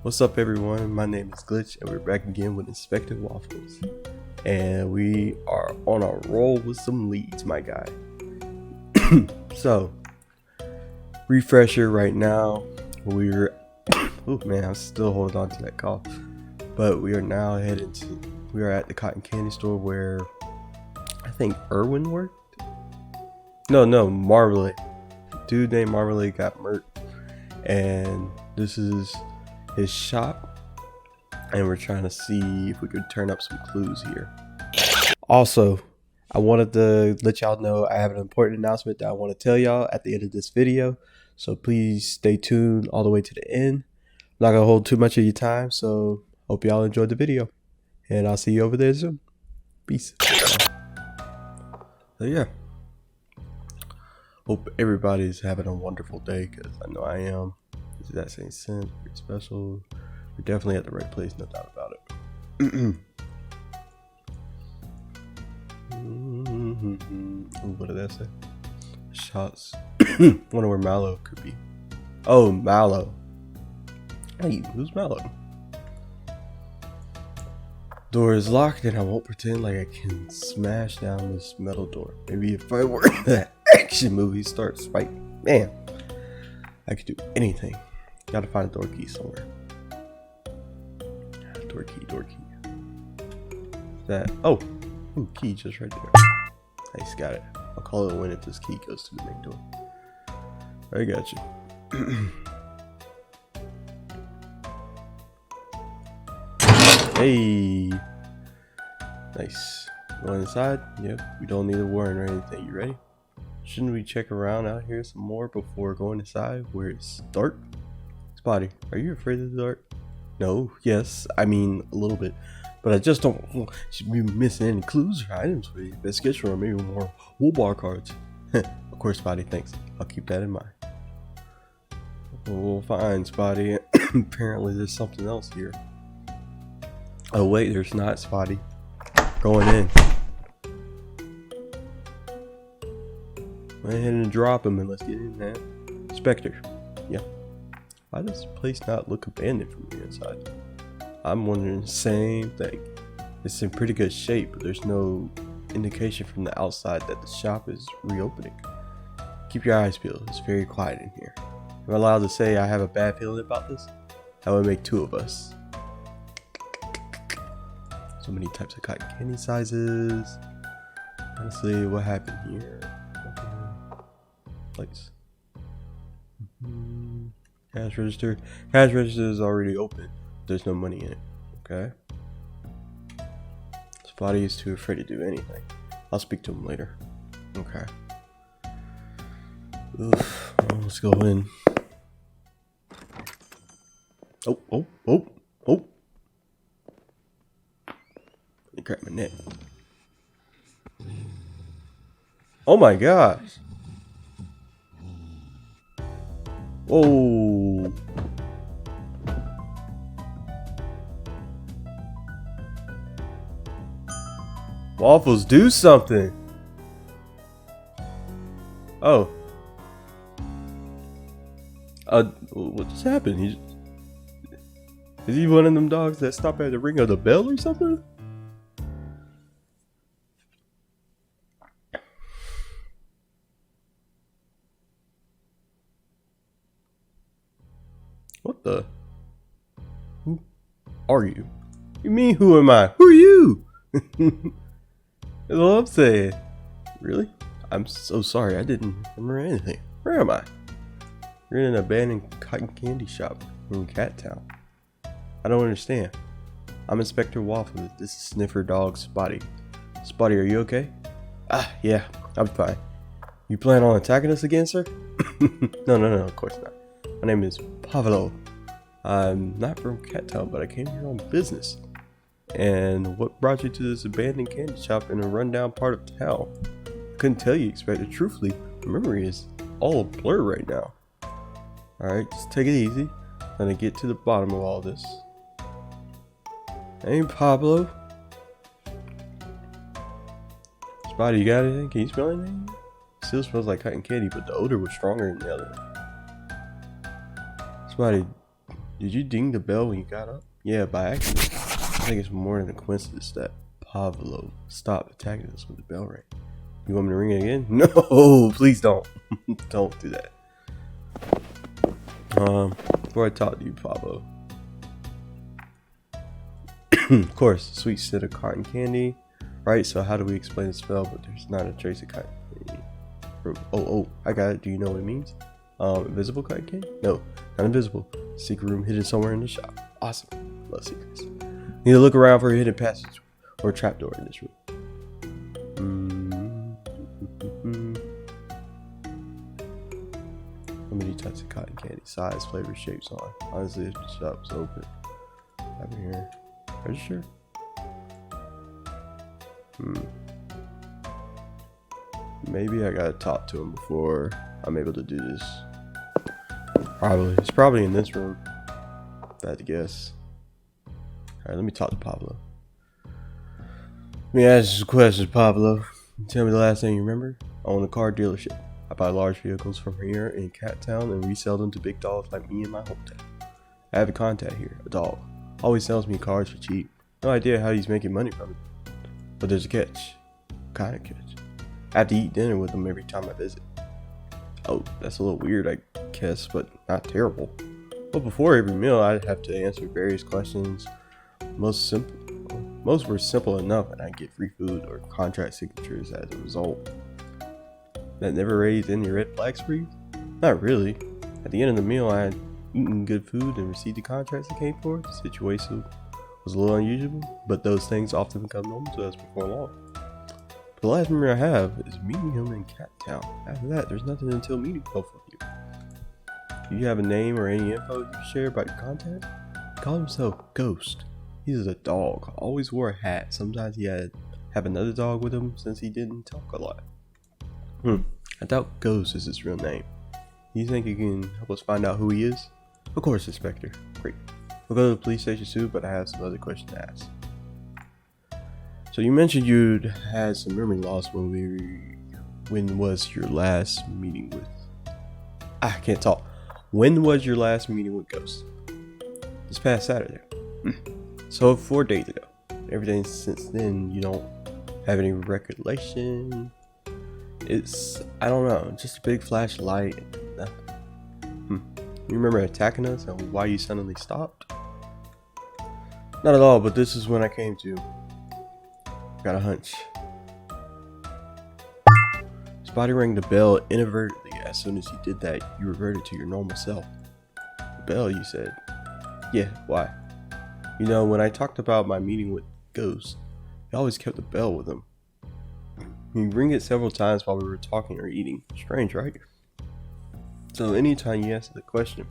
What's up, everyone? My name is Glitch, and we're back again with Inspector Waffles. And we are on a roll with some leads, my guy. So, refresher right now. We're oh man, I'm still holding on to that cough. But we are now we are at the cotton candy store where I think Irwin worked. No, Marmalade. Dude named Marmalade got murked, and this is his shop, and we're trying to see if we could turn up some clues here. Also, I wanted to let y'all know I have an important announcement that I want to tell y'all at the end of this video, so please stay tuned all the way to the end. I'm not gonna hold too much of your time, so hope y'all enjoyed the video, and I'll see you over there soon. Peace. So yeah, hope everybody's having a wonderful day, because I know I am. This is that St. Cent, pretty special. We're definitely at the right place, no doubt about it. What did that say? Shots. Wonder where Mallow could be. Oh, Mallow. Hey, who's Mallow? Door is locked, and I won't pretend like I can smash down this metal door. Maybe if I were in that action movie starts fighting, man, I could do anything. Gotta find a door key somewhere. Door key. That, oh, key just right there. Nice, got it. I'll call it when this key goes to the main door. I got you. Hey, nice. Going inside? Yep. We don't need a warrant or anything. You ready? Shouldn't we check around out here some more before going inside where it's dark? Spotty, are you afraid of the dark? No, yes, I mean a little bit, but I just don't want you to be missing any clues or items for the investigation, or maybe more wool bar cards. Of course, Spotty, thanks. I'll keep that in mind. Oh, fine, Spotty. Apparently, there's something else here. Oh wait, there's not, Spotty. Going in. Go ahead and drop him and let's get in, man. Spectre. Yeah. Why does this place not look abandoned from the inside? I'm wondering the same thing. It's in pretty good shape, but there's no indication from the outside that the shop is reopening. Keep your eyes peeled. It's very quiet in here. Am I allowed to say I have a bad feeling about this? That would make two of us. So many types of cotton candy sizes. Honestly, what happened here? Place. Cash register. Cash register is already open. There's no money in it. Okay. Spotty is too afraid to do anything. I'll speak to him later. Okay. Oof. Well, let's go in. Oh. Let me grab my net. Oh my gosh. Oh. Waffles, do something. Oh. What just happened? Is he one of them dogs that stop at the ring of the bell or something? What the? Who are you? You mean who am I? Who are you? That's all I'm saying. Really? I'm so sorry. I didn't remember anything. Where am I? You're in an abandoned cotton candy shop in Cat Town. I don't understand. I'm Inspector Waffles. This is Sniffer Dog Spotty. Spotty, are you okay? Ah, yeah, I'm fine. You plan on attacking us again, sir? No, of course not. My name is Pavlo. I'm not from Cat Town, but I came here on business. And what brought you to this abandoned candy shop in a rundown part of town? I couldn't tell you, Inspector. Truthfully, my memory is all a blur right now. Alright, just take it easy. I'm gonna get to the bottom of all this. Hey, Pablo. Spotty, you got anything? Can you smell anything? Still smells like cotton candy, but the odor was stronger than the other. Spotty, Did you ding the bell when you got up? Yeah, by accident. I think it's more than a coincidence that Pavlo stopped attacking us when the bell rang. You want me to ring it again? No, please don't. Don't do that. Before I talk to you, Pablo. Of course, sweet scent of cotton candy. Right, so how do we explain the spell, but there's not a trace of cotton candy? Oh, I got it. Do you know what it means? Invisible cotton candy? No, not invisible. Secret room hidden somewhere in the shop. Awesome. Love secrets. Need to look around for a hidden passage or a trapdoor in this room. How many types of cotton candy? Size, flavor, shapes on. Honestly, if the shop's open. Over here. Are you sure? Maybe I gotta talk to him before I'm able to do this. Probably. It's probably in this room. If I had to guess. Alright, let me talk to Pablo. Let me ask you some questions, Pablo. Tell me the last thing you remember. I own a car dealership. I buy large vehicles from here in Cat Town and resell them to big dogs like me in my hometown. I have a contact here, a dog. Always sells me cars for cheap. No idea how he's making money from it. But there's a catch. What kind of catch? I have to eat dinner with him every time I visit. Oh, that's a little weird, I guess, but not terrible. But before every meal, I'd have to answer various questions. Most were simple enough, and I get free food or contract signatures as a result. That never raised any red flags for you? Not really. At the end of the meal, I had eaten good food and received the contracts I came for. The situation was a little unusual, but those things often become normal to us before long. The last memory I have is meeting him in Cat Town. After that, there's nothing until meeting both of you. Do you have a name or any info you can share about your contact? He called himself Ghost. He's a dog. Always wore a hat. Sometimes he had have another dog with him since he didn't talk a lot. I doubt Ghost is his real name. You think you can help us find out who he is? Of course, Inspector. Great. We'll go to the police station soon, but I have some other questions to ask. So you mentioned you'd had some memory loss when was your last meeting with... I can't talk. When was your last meeting with Ghost? This past Saturday. So 4 days ago. Everything since then, you don't have any recollection? It's, I don't know, just a big flash of light and nothing. You remember attacking us and why you suddenly stopped? Not at all, but this is when I came to. Got a hunch. His body rang the bell inadvertently. As soon as he did that, you reverted to your normal self. The bell, you said? Yeah, why? You know, when I talked about my meeting with Ghost, he always kept the bell with him. He'd ring it several times while we were talking or eating. Strange, right? So anytime you answered the question,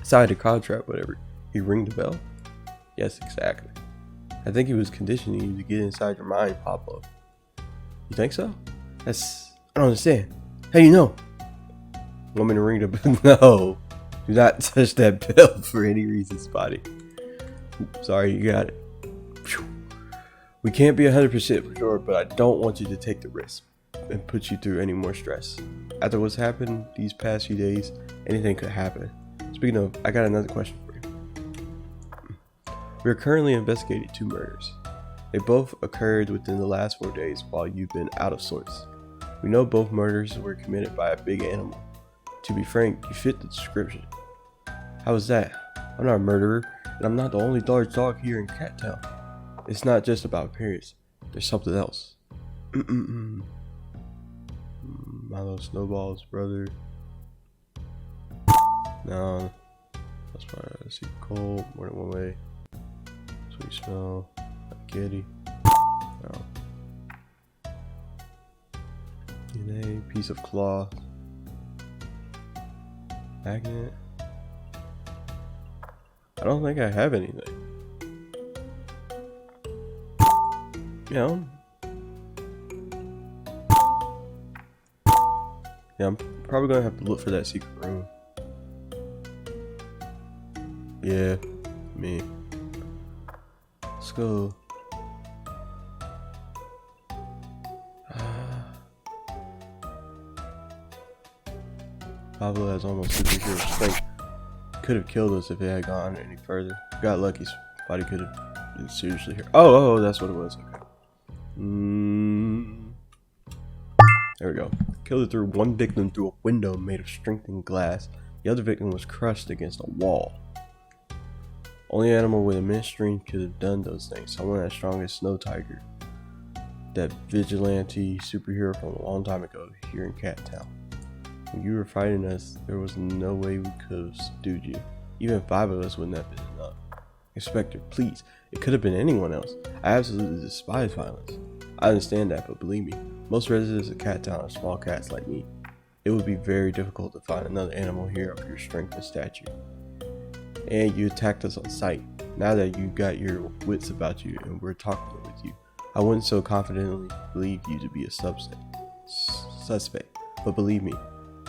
signed a contract, whatever, he'd ring the bell? Yes, exactly. I think he was conditioning you to get inside your mind, Pablo. You think so? I don't understand. How do you know? Want me to ring the bell? No. Do not touch that bell for any reason, Spotty. Sorry, you got it. We can't be 100% for sure, but I don't want you to take the risk and put you through any more stress. After what's happened these past few days, anything could happen. Speaking of, I got another question for you. We are currently investigating 2 murders. They both occurred within the last 4 days while you've been out of sorts. We know both murders were committed by a big animal. To be frank, you fit the description. How is that? I'm not a murderer, and I'm not the only large dog here in Cat Town. It's not just about appearance. There's something else. Milo Snowball's brother. No. That's probably a secret cold. More than one way. Sweet smell. Like kitty. No. DNA. Piece of cloth. Magnet. I don't think I have anything. Yeah. Yeah, I'm probably gonna have to look for that secret room. Yeah, me. Let's go. Pablo has almost superhero strength. could have killed us if it had gone any further. Got lucky. Body could have been seriously hurt. Oh, that's what it was. Okay. There we go. Killed it through one victim through a window made of strengthened glass. The other victim was crushed against a wall. Only animal with immense strength could have done those things. Someone as strong as Snow Tiger. That vigilante superhero from a long time ago here in Cat Town. When you were fighting us, there was no way we could have subdued you. Even 5 of us wouldn't have been enough. Inspector, please. It could have been anyone else. I absolutely despise violence. I understand that, but believe me, most residents of Cat Town are small cats like me. It would be very difficult to find another animal here of your strength and stature. And you attacked us on sight. Now that you got your wits about you and we're talking with you, I wouldn't so confidently believe you to be a suspect. But believe me,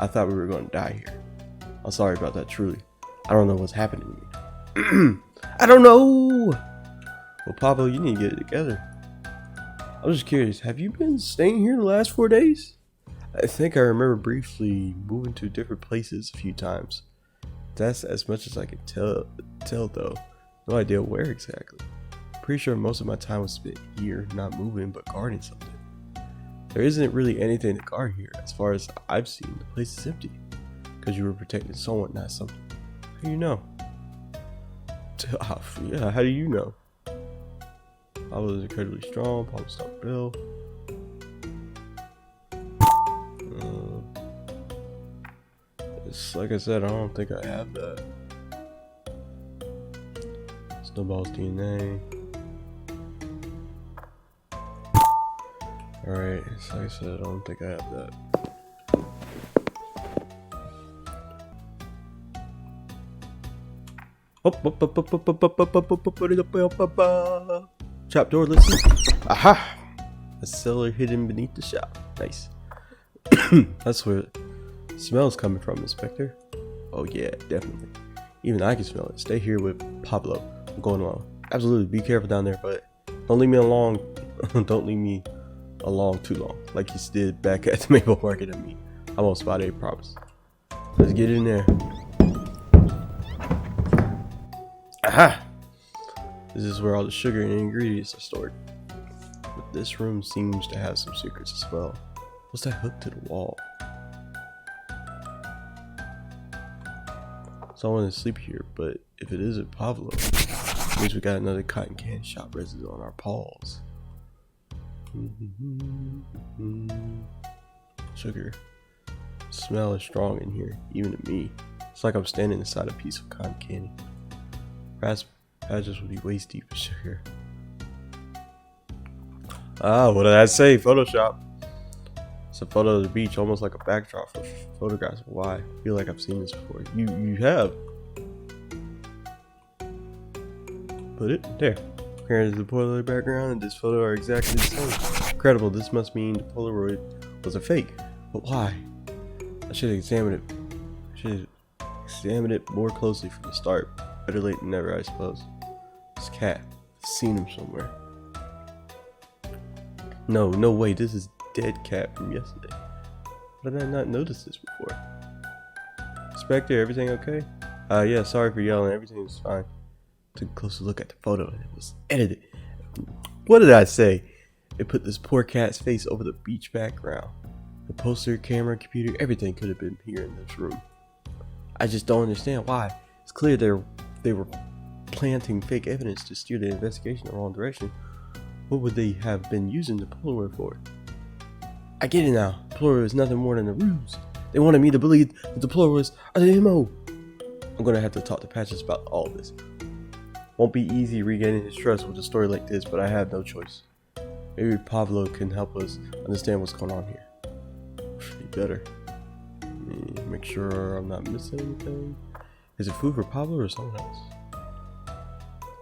I thought we were going to die here. I'm sorry about that, truly. I don't know what's happening to me. I don't know! Well, Pablo, you need to get it together. I was just curious, have you been staying here the last 4 days? I think I remember briefly moving to different places a few times. That's as much as I can tell though. No idea where exactly. Pretty sure most of my time was spent here, not moving, but guarding something. There isn't really anything to guard here. As far as I've seen, the place is empty. Because you were protecting someone, not something. How do you know? Yeah, how do you know? Pablo is incredibly strong. Pablo's not Bill. It's like I said, I don't think I have that. Snowball's DNA. Alright, so like I said, I don't think I have that. Trap door, listen. Aha! A cellar hidden beneath the shop. Nice. That's where the smell's coming from, Inspector. Oh yeah, definitely. Even I can smell it. Stay here with Pablo. I'm going along. Absolutely, be careful down there, but don't leave me along. Don't leave me along too long, like you did back at the Maple Market and me. I won't spot it, promise. Let's get in there. Aha! This is where all the sugar and ingredients are stored. But this room seems to have some secrets as well. What's that hook to the wall? Someone is asleep here, but if it isn't Pablo, it means we got another cotton candy shop resident on our paws. Sugar. The smell is strong in here, even to me. It's like I'm standing inside a piece of cotton candy. Perhaps patches would be waist deep in sugar. Ah, what did I say? Photoshop. It's a photo of the beach, almost like a backdrop for photographs. Why? I feel like I've seen this before. You have. Put it there. Compared to the Polaroid background and this photo are exactly the same. Incredible. This must mean the Polaroid was a fake. But why? I should have examined it more closely from the start. Better late than never, I suppose. This cat. I've seen him somewhere. No way. This is dead cat from yesterday. How did I not notice this before? Inspector, everything okay? Yeah, sorry for yelling. Everything is fine. Took a closer look at the photo and it was edited. What did I say? It put this poor cat's face over the beach background. The poster, camera, computer, everything could have been here in this room. I just don't understand why. It's clear they were planting fake evidence to steer the investigation in the wrong direction. What would they have been using the Polaroid for? I get it now. Polaroid is nothing more than a ruse. They wanted me to believe that the Polaroids are the MO. I'm gonna have to talk to Patches about all this. Won't be easy regaining his trust with a story like this, but I have no choice. Maybe Pablo can help us understand what's going on here. Be better. Make sure I'm not missing anything. Is it food for Pablo or someone else?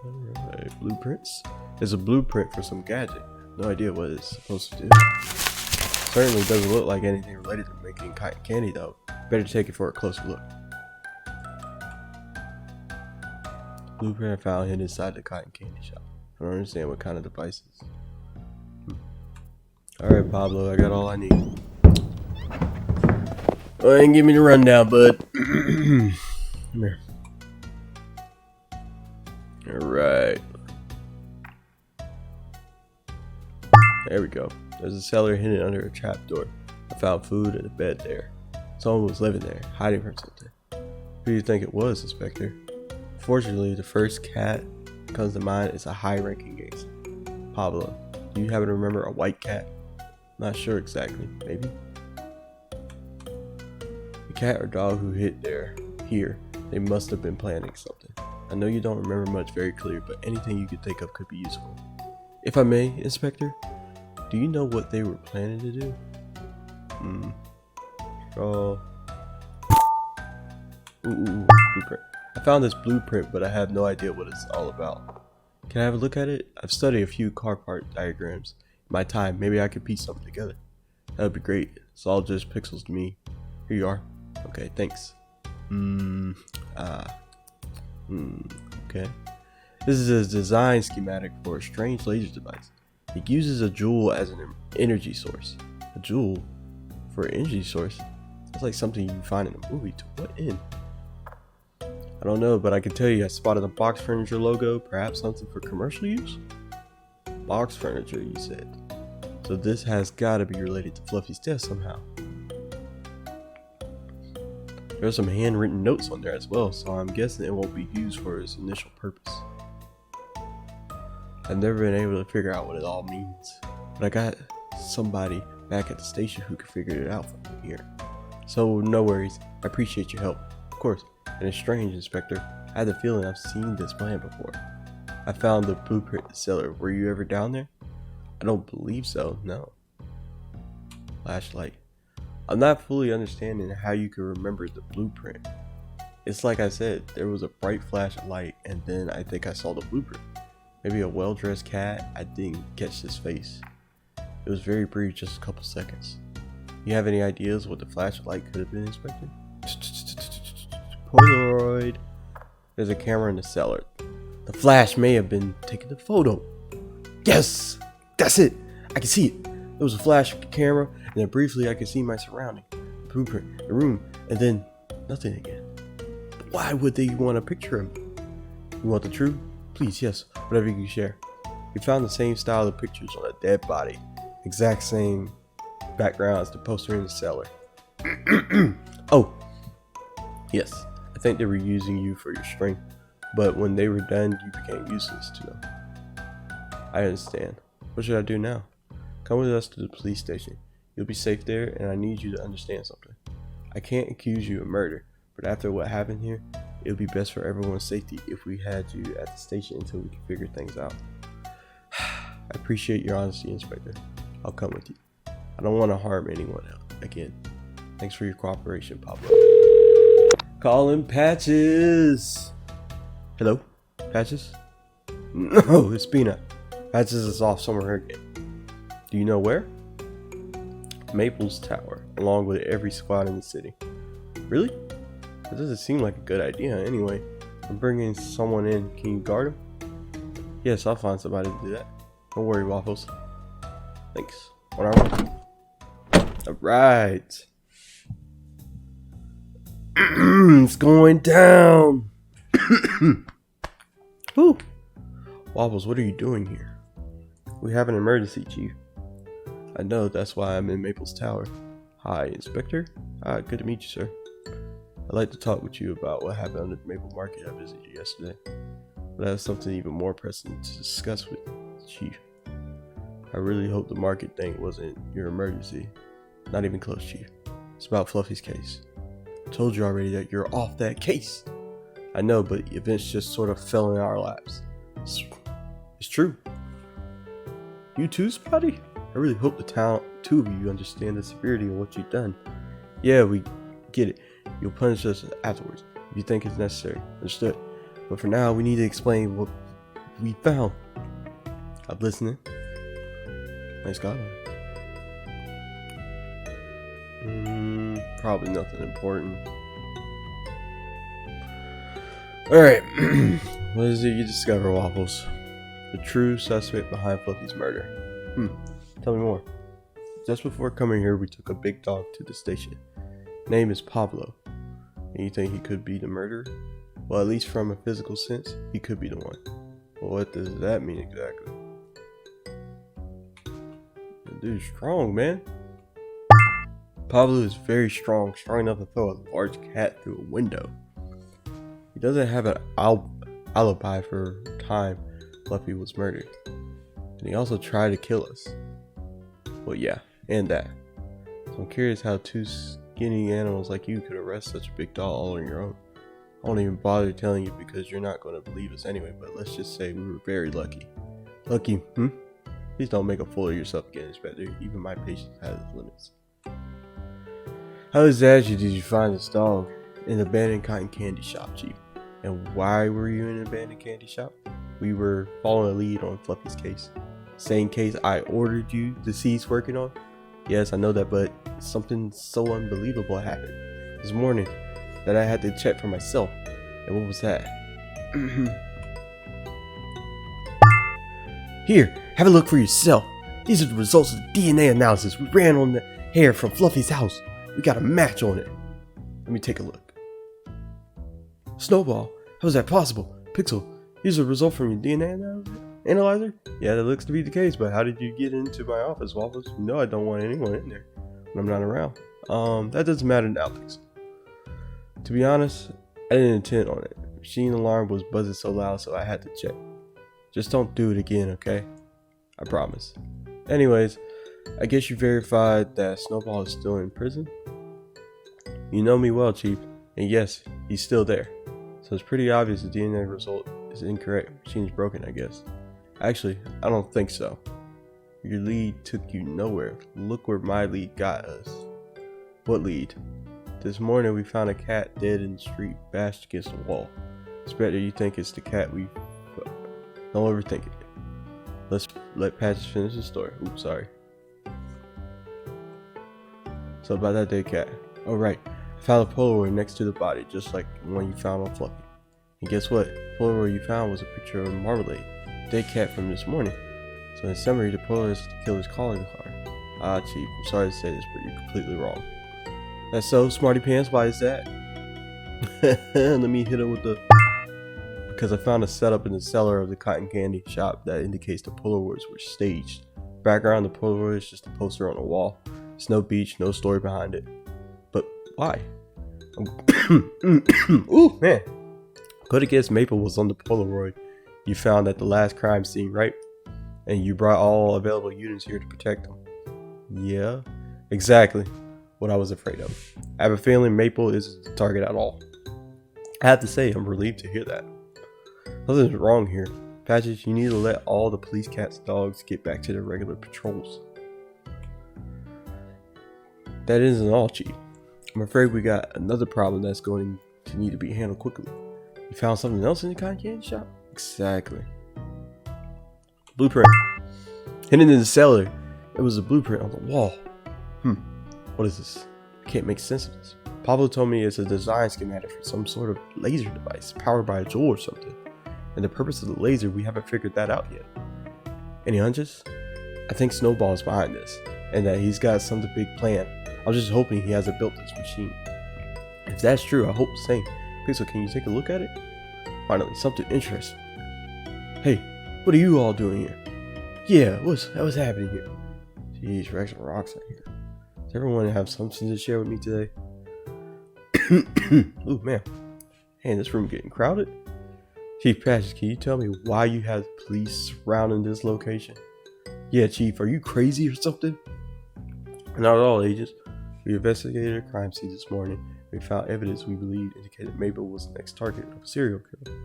Alright, blueprints. There's a blueprint for some gadget. No idea what it's supposed to do. Certainly doesn't look like anything related to making cotton candy though. Better take it for a closer look. Blueprint found hidden inside the cotton candy shop. I don't understand what kind of devices. Alright Pablo, I got all I need. Go ahead and give me the rundown, bud. Come here. Alright. There we go. There's a cellar hidden under a trapdoor. I found food and a bed there. Someone was living there, hiding from something. Who do you think it was, Inspector? Fortunately, the first cat that comes to mind is a high-ranking gangster. Pablo. Do you happen to remember a white cat? Not sure exactly. Maybe? The cat or dog who hid here, they must have been planning something. I know you don't remember much very clear, but anything you could think of could be useful. If I may, Inspector, do you know what they were planning to do? Draw. Blueprint. I found this blueprint, but I have no idea what it's all about. Can I have a look at it? I've studied a few car part diagrams in my time. Maybe I could piece something together. That would be great. It's all just pixels to me. Here you are. Okay, thanks. Okay. This is a design schematic for a strange laser device. It uses a jewel as an energy source. A jewel for an energy source? That's like something you find in a movie. To what end? I don't know, but I can tell you I spotted a box furniture logo. Perhaps something for commercial use? Box furniture, you said. So this has got to be related to Fluffy's death somehow. There's some handwritten notes on there as well, so I'm guessing it won't be used for its initial purpose. I've never been able to figure out what it all means, but I got somebody back at the station who could figure it out for me here. So no worries, I appreciate your help. Of course, and it's strange, Inspector. I had the feeling I've seen this plan before. I found the blueprint in the cellar. Were you ever down there? I don't believe so, no. Flashlight. I'm not fully understanding how you can remember the blueprint. It's like I said, there was a bright flash of light and then I think I saw the blueprint. Maybe a well-dressed cat. I didn't catch his face. It was very brief, just a couple seconds. You have any ideas what the flash of light could have been, Inspector? Polaroid. There's a camera in the cellar. The flash may have been taking the photo. Yes! That's it! I can see it! There was a flash of the camera, and then briefly I could see my surrounding. The blueprint, the room, and then nothing again. But why would they want a picture of me? You want the truth? Please, yes, whatever you can share. We found the same style of pictures on a dead body. Exact same background as the poster in the cellar. Oh, yes, I think they were using you for your strength, but when they were done, you became useless to them. I understand. What should I do now? Come with us to the police station. You'll be safe there, and I need you to understand something. I can't accuse you of murder, but after what happened here, it would be best for everyone's safety if we had you at the station until we can figure things out. I appreciate your honesty, Inspector. I'll come with you. I don't want to harm anyone else again. Thanks for your cooperation, Pablo. Calling Patches. Hello, Patches? No, it's Peanut. Patches is off somewhere again. Do you know where? Maples Tower, along with every squad in the city. Really? That doesn't seem like a good idea anyway. I'm bringing someone in. Can you guard him? Yes, I'll find somebody to do that. Don't worry, Waffles. Thanks. What are we? Alright. It's going down. Whew. Waffles, what are you doing here? We have an emergency, Chief. I know, that's why I'm in Maples Tower. Hi, Inspector. Good to meet you, sir. I'd like to talk with you about what happened at the Maple Market I visited you yesterday. But I have something even more pressing to discuss with Chief. I really hope the market thing wasn't your emergency. Not even close, Chief. It's about Fluffy's case. I told you already that you're off that case. I know, but events just sort of fell in our laps. It's true. You too, Spotty? I really hope the two of you understand the severity of what you've done. Yeah, we get it. You'll punish us afterwards if you think it's necessary. Understood. But for now, we need to explain what we found. I'm listening. Nice God. Probably nothing important. Alright. What is it you discover, Waffles? The true suspect behind Fluffy's murder. Tell me more. Just before coming here, we took a big dog to the station. Name is Pablo. And you think he could be the murderer? Well, at least from a physical sense, he could be the one. Well, what does that mean exactly? The dude's strong, man. Pablo is very strong enough to throw a large cat through a window. He doesn't have an alibi for the time Fluffy was murdered. And he also tried to kill us. Well, yeah, and that. So I'm curious how two skinny animals like you could arrest such a big dog all on your own. I won't even bother telling you because you're not going to believe us anyway, but let's just say we were very lucky. Lucky, Please don't make a fool of yourself again, Inspector. Even my patience has its limits. How exactly did you find this dog? In an abandoned cotton candy shop, Chief. And why were you in an abandoned candy shop? We were following a lead on Fluffy's case. Same case I ordered you to cease working on? Yes, I know that, but something so unbelievable happened this morning that I had to check for myself. And what was that? Here, have a look for yourself. These are the results of the DNA analysis we ran on the hair from Fluffy's house. We got a match on it. Let me take a look. Snowball, how is that possible? Pixel, here's a result from your DNA analyzer? Yeah, that looks to be the case, but how did you get into my office, Waffles? You know I don't want anyone in there when I'm not around. That doesn't matter now, Pixel. To be honest, I didn't intend on it. The machine alarm was buzzing so loud, so I had to check. Just don't do it again, okay? I promise. Anyways, I guess you verified that Snowball is still in prison? You know me well, Chief, and yes, he's still there. So it's pretty obvious the DNA result is incorrect. Machine's broken, I guess. Actually, I don't think so. Your lead took you nowhere. Look where my lead got us. What lead? This morning we found a cat dead in the street, bashed against the wall. Inspector, you think it's the cat we... Don't overthink it. Let's let Patches finish the story. Oops, sorry. So about that dead cat. Oh right, I found a Polaroid next to the body, just like the one you found on Fluffy. And guess what? The Polaroid you found was a picture of Marmalade, the dead cat from this morning. So in summary, the Polaroid is the killer's calling card. Ah, Chief, I'm sorry to say this, but you're completely wrong. That's so, Smarty Pants, why is that? Let me hit him with the... Because I found a setup in the cellar of the cotton candy shop that indicates the Polaroids were staged. Background, the Polaroid is just a poster on the wall. It's no beach, no story behind it. But why? Ooh, man. Could have guessed Maple was on the Polaroid you found at the last crime scene, right? And you brought all available units here to protect them. Yeah, exactly what I was afraid of. I have a feeling Maple isn't the target at all. I have to say, I'm relieved to hear that. Nothing's wrong here. Patches, you need to let all the police cats and dogs get back to their regular patrols. That isn't all, Chief. I'm afraid we got another problem that's going to need to be handled quickly. You found something else in the cotton candy shop? Exactly. Blueprint. Hidden in the cellar. It was a blueprint on the wall. What is this? I can't make sense of this. Pablo told me it's a design schematic for some sort of laser device powered by a jewel or something. And the purpose of the laser, we haven't figured that out yet. Any hunches? I think Snowball is behind this, and that he's got some big plan. I'm just hoping he hasn't built this machine. If that's true, I hope the same. Pixel, can you take a look at it? Finally, something interesting. Hey, what are you all doing here? Yeah, what's happening here? Jeez, Rex and rocks out here. Does everyone have something to share with me today? Ooh, man. Hey, this room getting crowded? Chief Patches, can you tell me why you have police surrounding this location? Yeah, Chief, are you crazy or something? Not at all, agents. We investigated a crime scene this morning. We found evidence we believe indicated Mabel was the next target of a serial killer.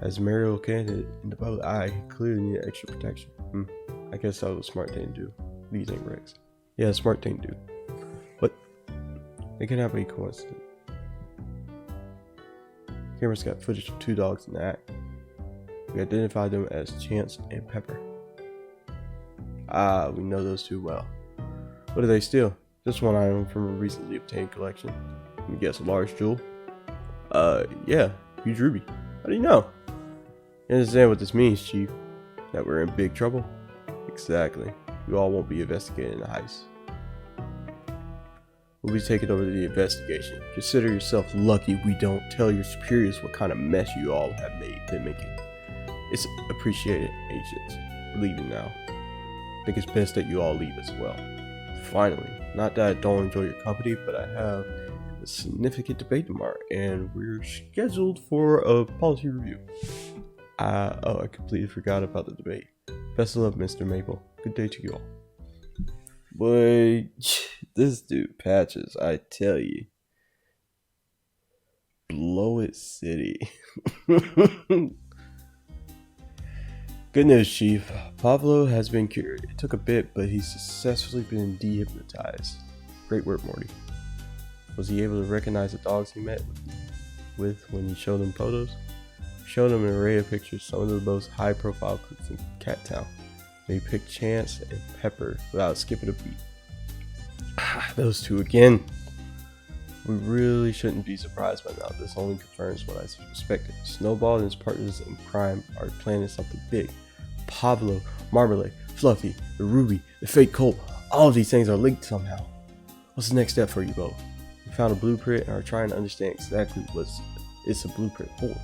As a Mariel candidate in the public eye, he clearly needed extra protection. I guess that was a smart thing to do. What do you think, Rex? Yeah, smart thing to do. But it cannot be a coincidence. Cameras got footage of two dogs in the act. We identified them as Chance and Pepper. Ah, we know those two well. What did they steal? Just one item from a recently obtained collection. Let me guess, a large jewel? Yeah, huge ruby. How do you know? You understand what this means, Chief? That we're in big trouble? Exactly. You all won't be investigating the heist. We'll be taking over the investigation. Consider yourself lucky we don't tell your superiors what kind of mess you all have been making. It's appreciated, agents. We're leaving now. I think it's best that you all leave as well. Finally, not that I don't enjoy your company, but I have a significant debate tomorrow, and we're scheduled for a policy review. I completely forgot about the debate. Best of luck, Mr. Maple. Good day to you all. Boy, this dude Patches, I tell you. Blow it city. Good news, Chief. Pablo has been cured. It took a bit, but he's successfully been dehypnotized. Great work, Morty. Was he able to recognize the dogs he met with when you showed him photos? We showed him an array of pictures, some of the most high-profile cooks in Cat Town. He picked Chance and Pepper without skipping a beat. Those two again. We really shouldn't be surprised by now. This only confirms what I suspected. Snowball and his partners in crime are planning something big. Pablo, Marmalade, Fluffy, the Ruby, the fake Colt, all of these things are linked somehow. What's the next step for you both? We found a blueprint and are trying to understand exactly what it's a blueprint for.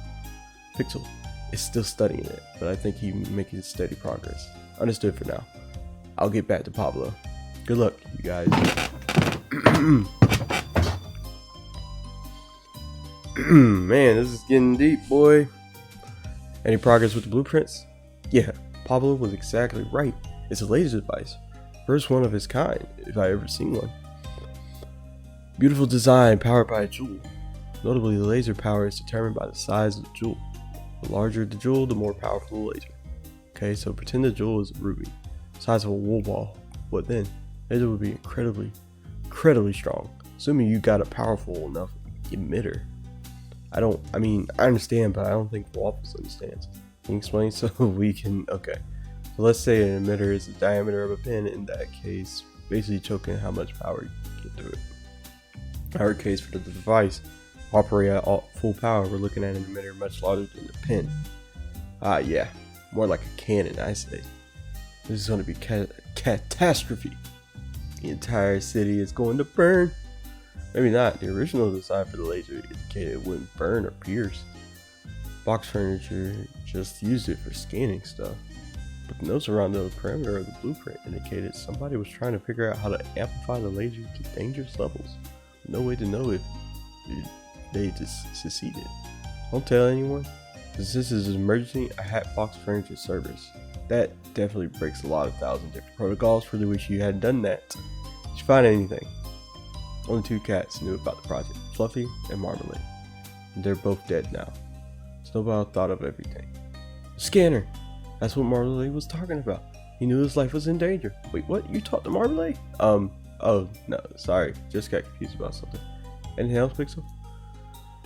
Pixel is still studying it, but I think he's making steady progress. Understood for now. I'll get back to Pablo. Good luck, you guys. Man, this is getting deep, boy. Any progress with the blueprints? Yeah, Pablo was exactly right. It's a laser device. First one of its kind, if I ever seen one. Beautiful design, powered by a jewel. Notably, the laser power is determined by the size of the jewel. The larger the jewel, the more powerful the laser. Okay, so pretend the jewel is a ruby, size of a wool ball. What then? Laser would be incredibly strong, assuming you got a powerful enough emitter. I understand, but I don't think Waffles understands. Can you explain so we can, okay. So let's say an emitter is the diameter of a pin. In that case, basically choking how much power you get through it. In our case, for the device, operate at full power, we're looking at an emitter much larger than the pin. Yeah, more like a cannon, I say. This is going to be catastrophe. The entire city is going to burn. Maybe not. The original design for the laser indicated it wouldn't burn or pierce. Box furniture just used it for scanning stuff. But the notes around the perimeter of the blueprint indicated somebody was trying to figure out how to amplify the laser to dangerous levels. No way to know if they just succeeded. Don't tell anyone. Since this is an emergency, I hacked Box Furniture servers. That definitely breaks a lot of thousand different protocols. Really wish you hadn't done that. Did you find anything? Only two cats knew about the project, Fluffy and Marmalade. And they're both dead now. Snowball thought of everything. Scanner! That's what Marmalade was talking about. He knew his life was in danger. Wait, what? You talked to Marmalade? Oh, no, sorry. Just got confused about something. Anything else, Pixel?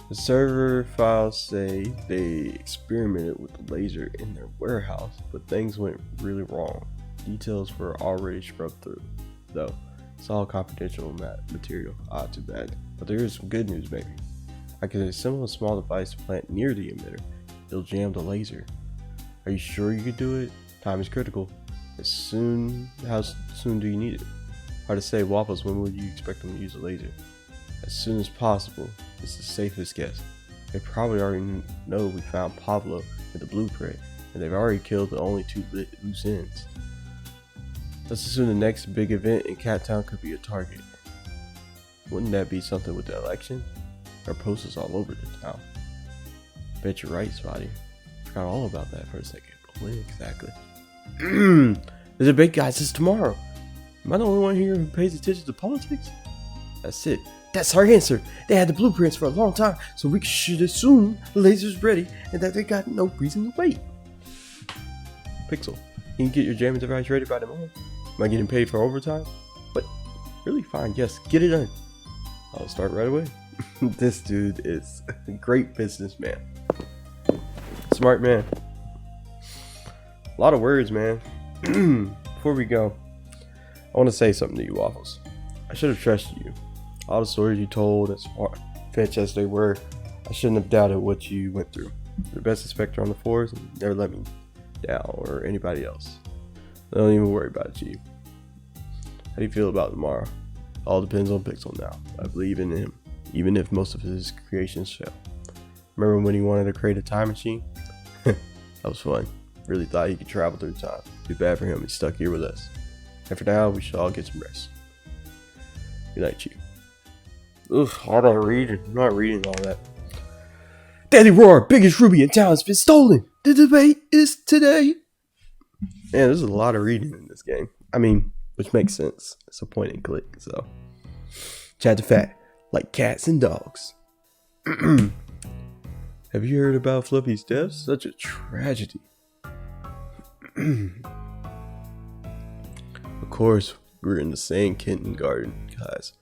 The server files say they experimented with the laser in their warehouse, but things went really wrong. Details were already scrubbed through, though. It's all confidential material. Too bad. But there is some good news, maybe. I can assemble a small device to plant near the emitter. It'll jam the laser. Are you sure you could do it? Time is critical. How soon do you need it? Hard to say. Waffles, when would you expect them to use a laser? As soon as possible. It's the safest guess. They probably already know we found Pablo in the blueprint, and they've already killed the only two loose ends. Let's assume the next big event in Cat Town could be a target. Wouldn't that be something with the election? There are posters all over the town. Bet you're right, Spotty. Forgot all about that for a second, but when exactly? The debate, guys, is tomorrow. Am I the only one here who pays attention to politics? That's it. That's our answer. They had the blueprints for a long time, so we should assume the laser's ready and that they got no reason to wait. Pixel, can you get your jamming device ready by tomorrow? Am I getting paid for overtime? But really fine, yes, get it done. I'll start right away. This dude is a great businessman. Smart man. A lot of words, man. Before we go, I want to say something to you, Waffles. I should have trusted you. All the stories you told, as far-fetched as they were, I shouldn't have doubted what you went through. You're the best inspector on the force and never let me down or anybody else. Don't even worry about it, Chief. How do you feel about tomorrow? All depends on Pixel now. I believe in him, even if most of his creations fail. Remember when he wanted to create a time machine? That was fun. Really thought he could travel through time. Too bad for him, he's stuck here with us. And for now, we should all get some rest. Good night, Chief. Ugh, all that reading. I'm not reading all that. Daddy Roar, biggest ruby in town, has been stolen. The debate is today. Man, there's a lot of reading in this game. I mean, which makes sense. It's a point and click, so. Chat to fat, like cats and dogs. Have you heard about Fluffy's death? Such a tragedy. Of course, we're in the same kindergarten, guys.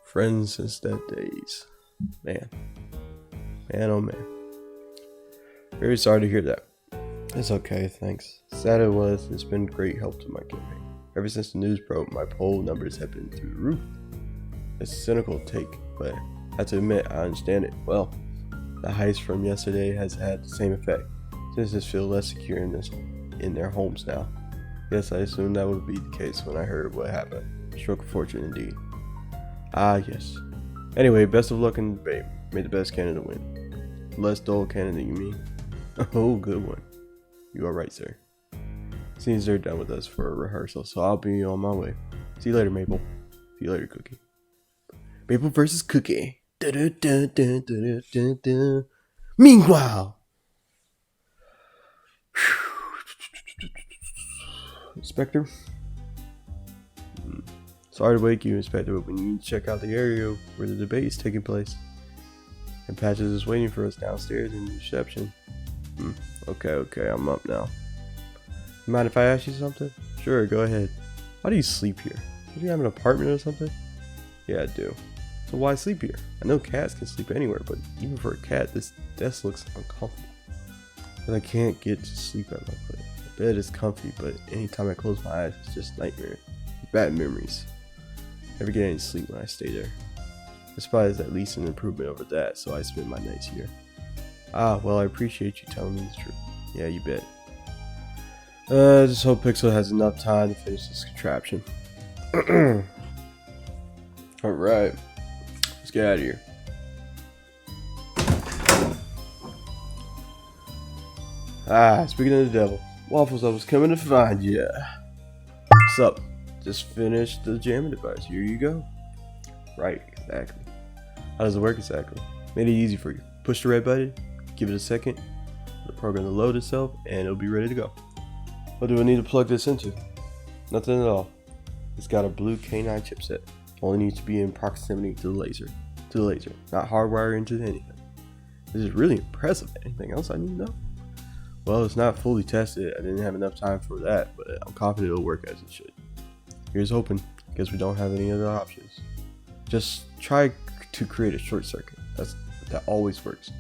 Friends since that days. Man, oh man. Very sorry to hear that. It's okay, thanks. Sad it was, it's been great help to my campaign. Ever since the news broke, my poll numbers have been through the roof. It's a cynical take, but I have to admit, I understand it. Well, the heist from yesterday has had the same effect. Citizens feel less secure in their homes now. Yes, I assumed that would be the case when I heard what happened. Stroke of fortune indeed. Ah, yes. Anyway, best of luck in the debate. May the best candidate win. Less dull candidate, you mean? Oh, good one. You are right, sir. Seems they're done with us for a rehearsal, so I'll be on my way. See you later, Maple. See you later, Cookie. Maple versus Cookie. Da, da, da, da, da, da, da. Meanwhile, Inspector. Sorry to wake you, Inspector, but we need to check out the area where the debate is taking place. And Patches is waiting for us downstairs in the reception. Okay, I'm up now. Mind if I ask you something? Sure, go ahead. Why do you sleep here? Do you have an apartment or something? Yeah, I do. So why sleep here? I know cats can sleep anywhere, but even for a cat, this desk looks uncomfortable. And I can't get to sleep at my place. The bed is comfy, but anytime I close my eyes, it's just nightmare. Bad memories. Never get any sleep when I stay there. This spot is at least an improvement over that, so I spend my nights here. Ah, well, I appreciate you telling me the truth. Yeah, you bet. Just hope Pixel has enough time to finish this contraption. Alright. Let's get out of here. Ah, speaking of the devil. Waffles, I was coming to find ya. What's up? Just finished the jamming device. Here you go. Right, exactly. How does it work exactly? Made it easy for you. Push the red button, give it a second, the program to load itself, and it'll be ready to go. What do I need to plug this into? Nothing at all. It's got a blue K9 chipset. Only needs to be in proximity to the laser. Not hardwired into anything. This is really impressive. Anything else I need to know? Well, it's not fully tested. I didn't have enough time for that, but I'm confident it'll work as it should. Here's hoping. Guess we don't have any other options. Just try to create a short circuit. That always works.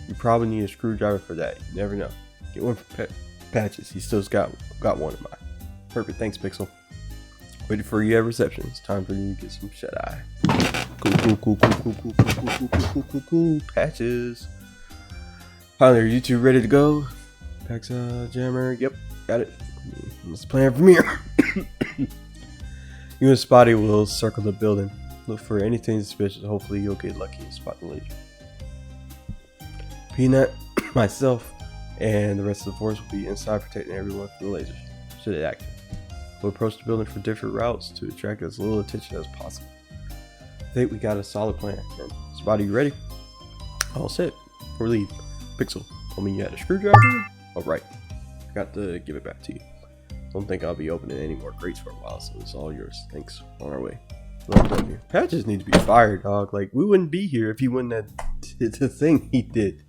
You probably need a screwdriver for that. You never know. Get one for Patches. He still's got one of mine. Perfect. Thanks, Pixel. Waiting for you at reception. It's time for you to get some shut eye. Cool. Patches. Finally, are you two ready to go? Pax jammer. Yep, got it. Let's plan from here. You and Spotty will circle the building. Look for anything suspicious. Hopefully, you'll get lucky and spot the laser. Peanut, myself, and the rest of the force will be inside protecting everyone from the lasers. Should it active. We'll approach the building for different routes to attract as little attention as possible. I think we got a solid plan. Then, Spotty, you ready? All set. Before we leave, Pixel told me you had a screwdriver. Oh, right. Forgot to give it back to you. Don't think I'll be opening any more crates for a while, so it's all yours. Thanks. On our way. Love you. Patches need to be fired, dog. Like, we wouldn't be here if he wouldn't have did the thing he did.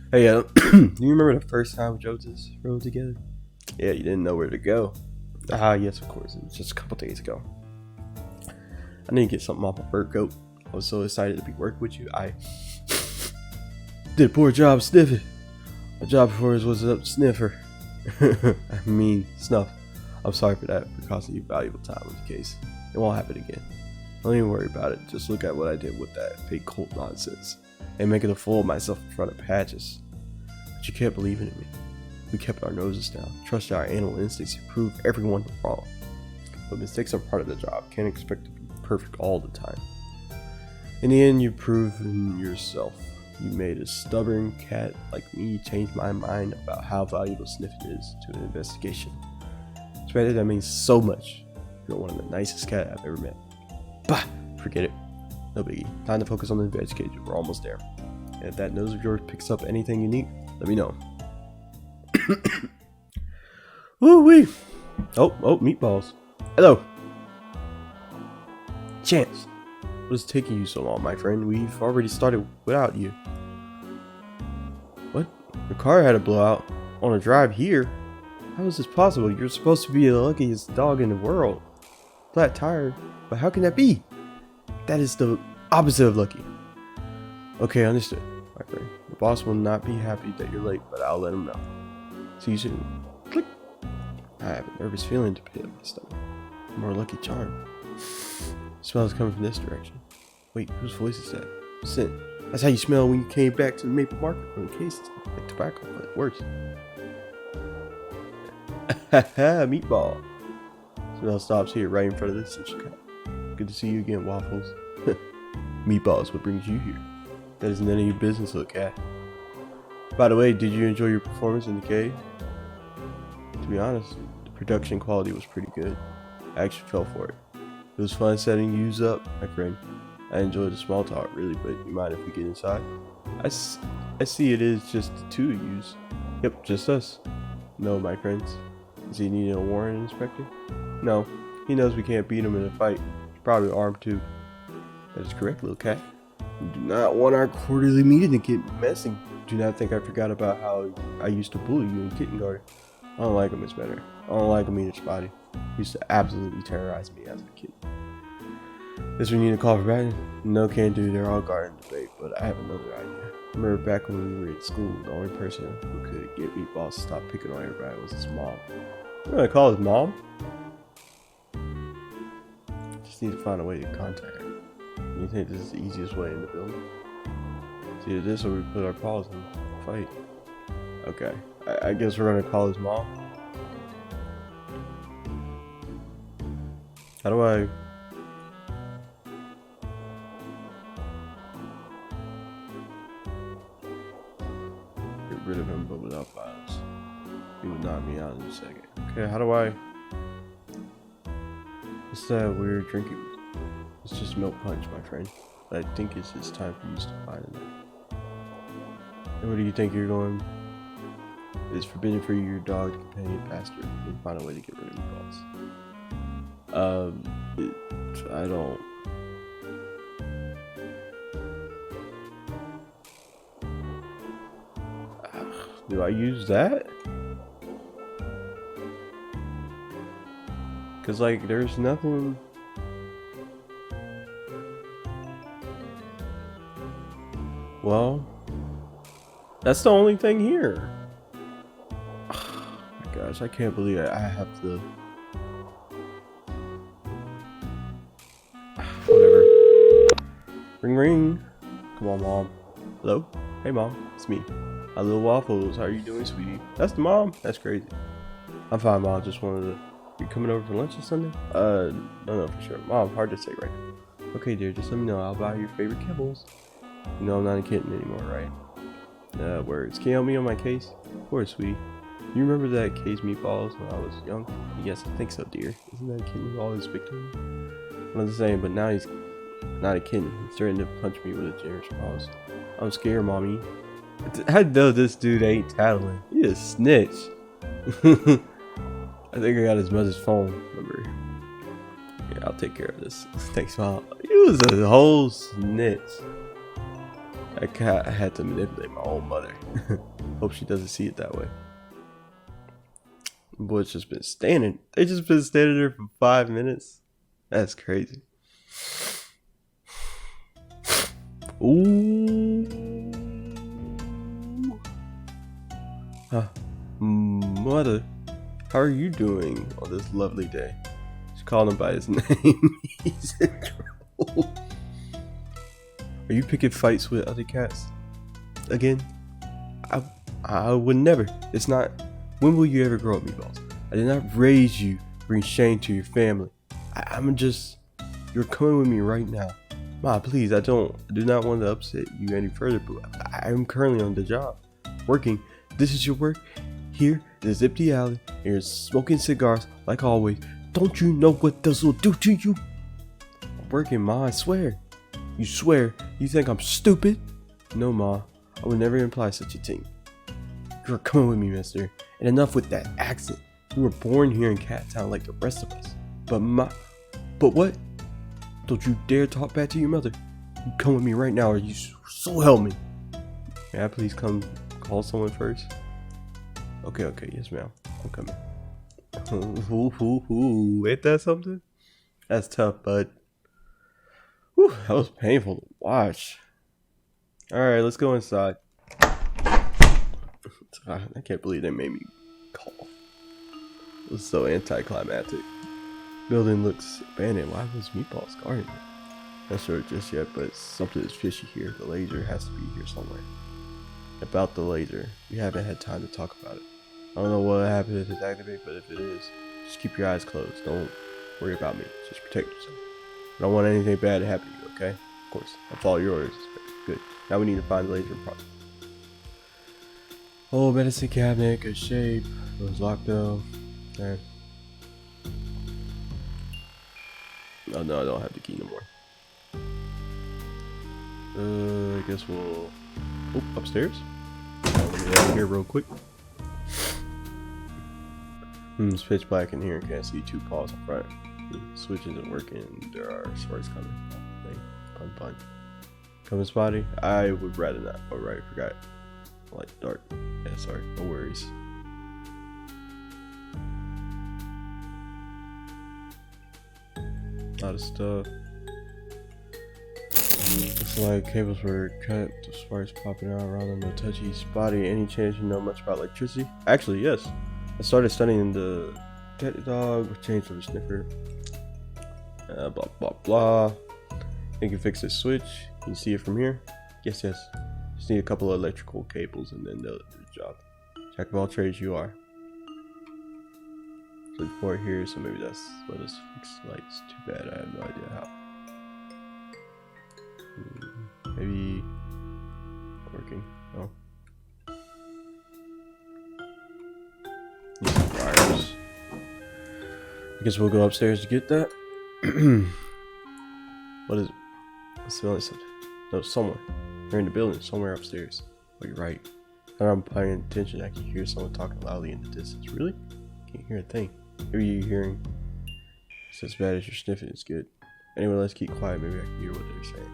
Hey, do you remember the first time we drove this road together? Yeah, you didn't know where to go. Ah, yes, of course. It was just a couple days ago. I need to get something off my fur coat. I was so excited to be working with you. I did a poor job sniffing. My job before was a sniffer. I mean, snuff. I'm sorry for that, for costing you valuable time in the case. It won't happen again. Don't even worry about it. Just look at what I did with that fake cult nonsense. And making a fool of myself in front of Patches. But you kept believing in me. We kept our noses down, trusted our animal instincts to prove everyone wrong. But mistakes are part of the job. Can't expect to be perfect all the time. In the end, you've proven yourself. You made a stubborn cat like me change my mind about how valuable sniffing is to an investigation. Spread that means so much. You're one of the nicest cat I've ever met. Bah! Forget it. No biggie. Time to focus on the investigation. We're almost there. And if that nose of yours picks up anything unique, let me know. Woo-wee! Oh, meatballs. Hello! Chance! What is taking you so long, my friend? We've already started without you. What? Your car had a blowout on a drive here? How is this possible? You're supposed to be the luckiest dog in the world. Flat tire? But how can that be? That is the opposite of lucky. Okay, understood, my friend. The boss will not be happy that you're late, but I'll let him know. See you soon. Click. I have a nervous feeling to pit my stomach. More lucky charm. Smells coming from this direction. Wait, whose voice is that? Scent. That's how you smell when you came back to the Maple Market from the cases. Like tobacco, but worse. Haha, meatball. Smell stops here, right in front of this central cat. Good to see you again, Waffles. Meatball is what brings you here. That is none of your business, little cat. By the way, did you enjoy your performance in the cave? To be honest, the production quality was pretty good. I actually fell for it. It was fun setting yous up, my friend. I enjoyed the small talk, really, but you mind if we get inside? I see it is just the two of yous. Yep, just us. No, my friends. Is he needing a warrant, Inspector? No, he knows we can't beat him in a fight. He's probably armed too. That is correct, little cat. We do not want our quarterly meeting to get messy. Do not think I forgot about how I used to bully you in kindergarten. I don't like him, Miss Benner. I don't like him either, Spotty. He used to absolutely terrorize me as a kid. Guess we need to call for batting? No, can't do. They're all guarding debate, but I have another idea. Remember back when we were in school, the only person who could get Meatballs to stop picking on everybody was his mom. We're gonna call his mom? Just need to find a way to contact her. You think this is the easiest way in the building? It's either this or we put our paws in the fight. Okay, I guess we're gonna call his mom. How do I... get rid of him but without violence? He would knock me out in a second. Okay, how do I... what's that weird drinking? It's just milk punch, my friend. But I think it's time for you to find it. And what do you think you're going... It's forbidden for your dog to companion pastor and find a way to get rid of Meatballs. I don't... do I use that? Cause like there's nothing... well, that's the only thing here. Oh my gosh, I can't believe I have to... whatever. Ring ring. Come on, Mom. Hello? Hey, Mom. It's me. My little Waffles. How are you doing, sweetie? That's the mom? That's crazy. I'm fine, Mom. Just wanted to... you coming over for lunch or something? No, for sure. Mom, hard to say right now. Okay, dear. Just let me know. I'll buy your favorite kibbles. You know I'm not a kitten anymore, right? Words. Can you help me on my case? Of course, sweetie. You remember that case Meatballs when I was young? Yes, I think so, dear. Isn't that a kitten who always picked on me? I'm not the same, but now he's not a kitten. He's threatening to punch me with a generous paws. I'm scared, Mommy. I know this dude ain't tattling. He is a snitch. I think I got his mother's phone number. Yeah, I'll take care of this. Thanks, Mom. He was a whole snitch. I had to manipulate my own mother. Hope she doesn't see it that way. The boy's just been standing. They just been standing there for 5 minutes. That's crazy. Ooh. Mother, how are you doing on this lovely day? She called him by his name. He's in trouble. Are you picking fights with other cats again? I would never. It's not. When will you ever grow up, Meatballs? I did not raise you to bring shame to your family. I'm just You're coming with me right now. Ma, please, I do not want to upset you any further, but I am currently on the job. Working. This is your work? Here, this empty alley, and you're smoking cigars like always. Don't you know what this will do to you? I'm working, Ma, I swear. You swear? You think I'm stupid? No, Ma, I would never imply such a thing. You're coming with me, mister. And enough with that accent. You were born here in Cat Town like the rest of us. But what? Don't you dare talk back to your mother. You come with me right now or you so help me. May I please come call someone first? Okay, yes ma'am. I'm coming. Ain't that something? That's tough, bud. Whew, that was painful to watch. Alright, let's go inside. I can't believe they made me call. It was so anticlimactic. Building looks abandoned. Why was Meatballs guarding it? Not sure just yet, but something is fishy here. The laser has to be here somewhere. About the laser, we haven't had time to talk about it. I don't know what happened if it's activated, but if it is, just keep your eyes closed. Don't worry about me. Just protect yourself. I don't want anything bad to happen to you, okay? Of course. I'll follow your orders. Good. Now we need to find the laser project. Old medicine cabinet, good shape. It was locked though. Okay. Oh no, I don't have the key no more. I guess we'll... Oh, upstairs. Let me get out of here real quick. It's pitch black in here. Can't see two paws in front. Switch isn't working. There are sparks coming. Pun. Coming spotty? I would rather not. Oh right, I forgot. I like dark. Yeah, sorry. No worries. A lot of stuff. Looks like cables were cut, the sparks popping out around them, no touchy spotty. Any chance you know much about electricity? Actually, yes. I started studying the cat dog with change for the sniffer. Blah blah blah. You can fix this switch. Can you see it from here? Yes. Just need a couple of electrical cables and then they'll do the job. Jack of all trades you are. There's a port here, so maybe that's let us fix lights. Too bad, I have no idea how. Maybe working. Oh. Need some wires. I guess we'll go upstairs to get that. What is it? What's the only something? No, somewhere. They're in the building, somewhere upstairs. Oh, you're right. Now I'm paying attention, I can hear someone talking loudly in the distance. Really? Can't hear a thing. Maybe you're hearing. It's as bad as you're sniffing, it's good. Anyway, let's keep quiet, maybe I can hear what they're saying.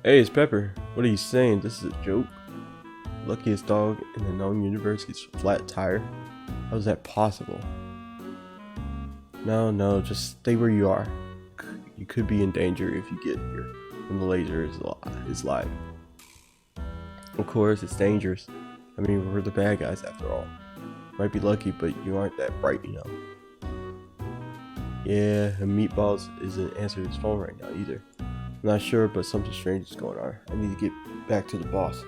Hey, it's Pepper. What are you saying? This is a joke? Luckiest dog in the known universe gets a flat tire? How is that possible? No, just stay where you are. You could be in danger if you get here when the laser is live. Of course, it's dangerous. I mean, we're the bad guys after all. Might be lucky, but you aren't that bright, you know. Yeah, and Meatballs isn't answering his phone right now either. I'm not sure, but something strange is going on. I need to get back to the boss.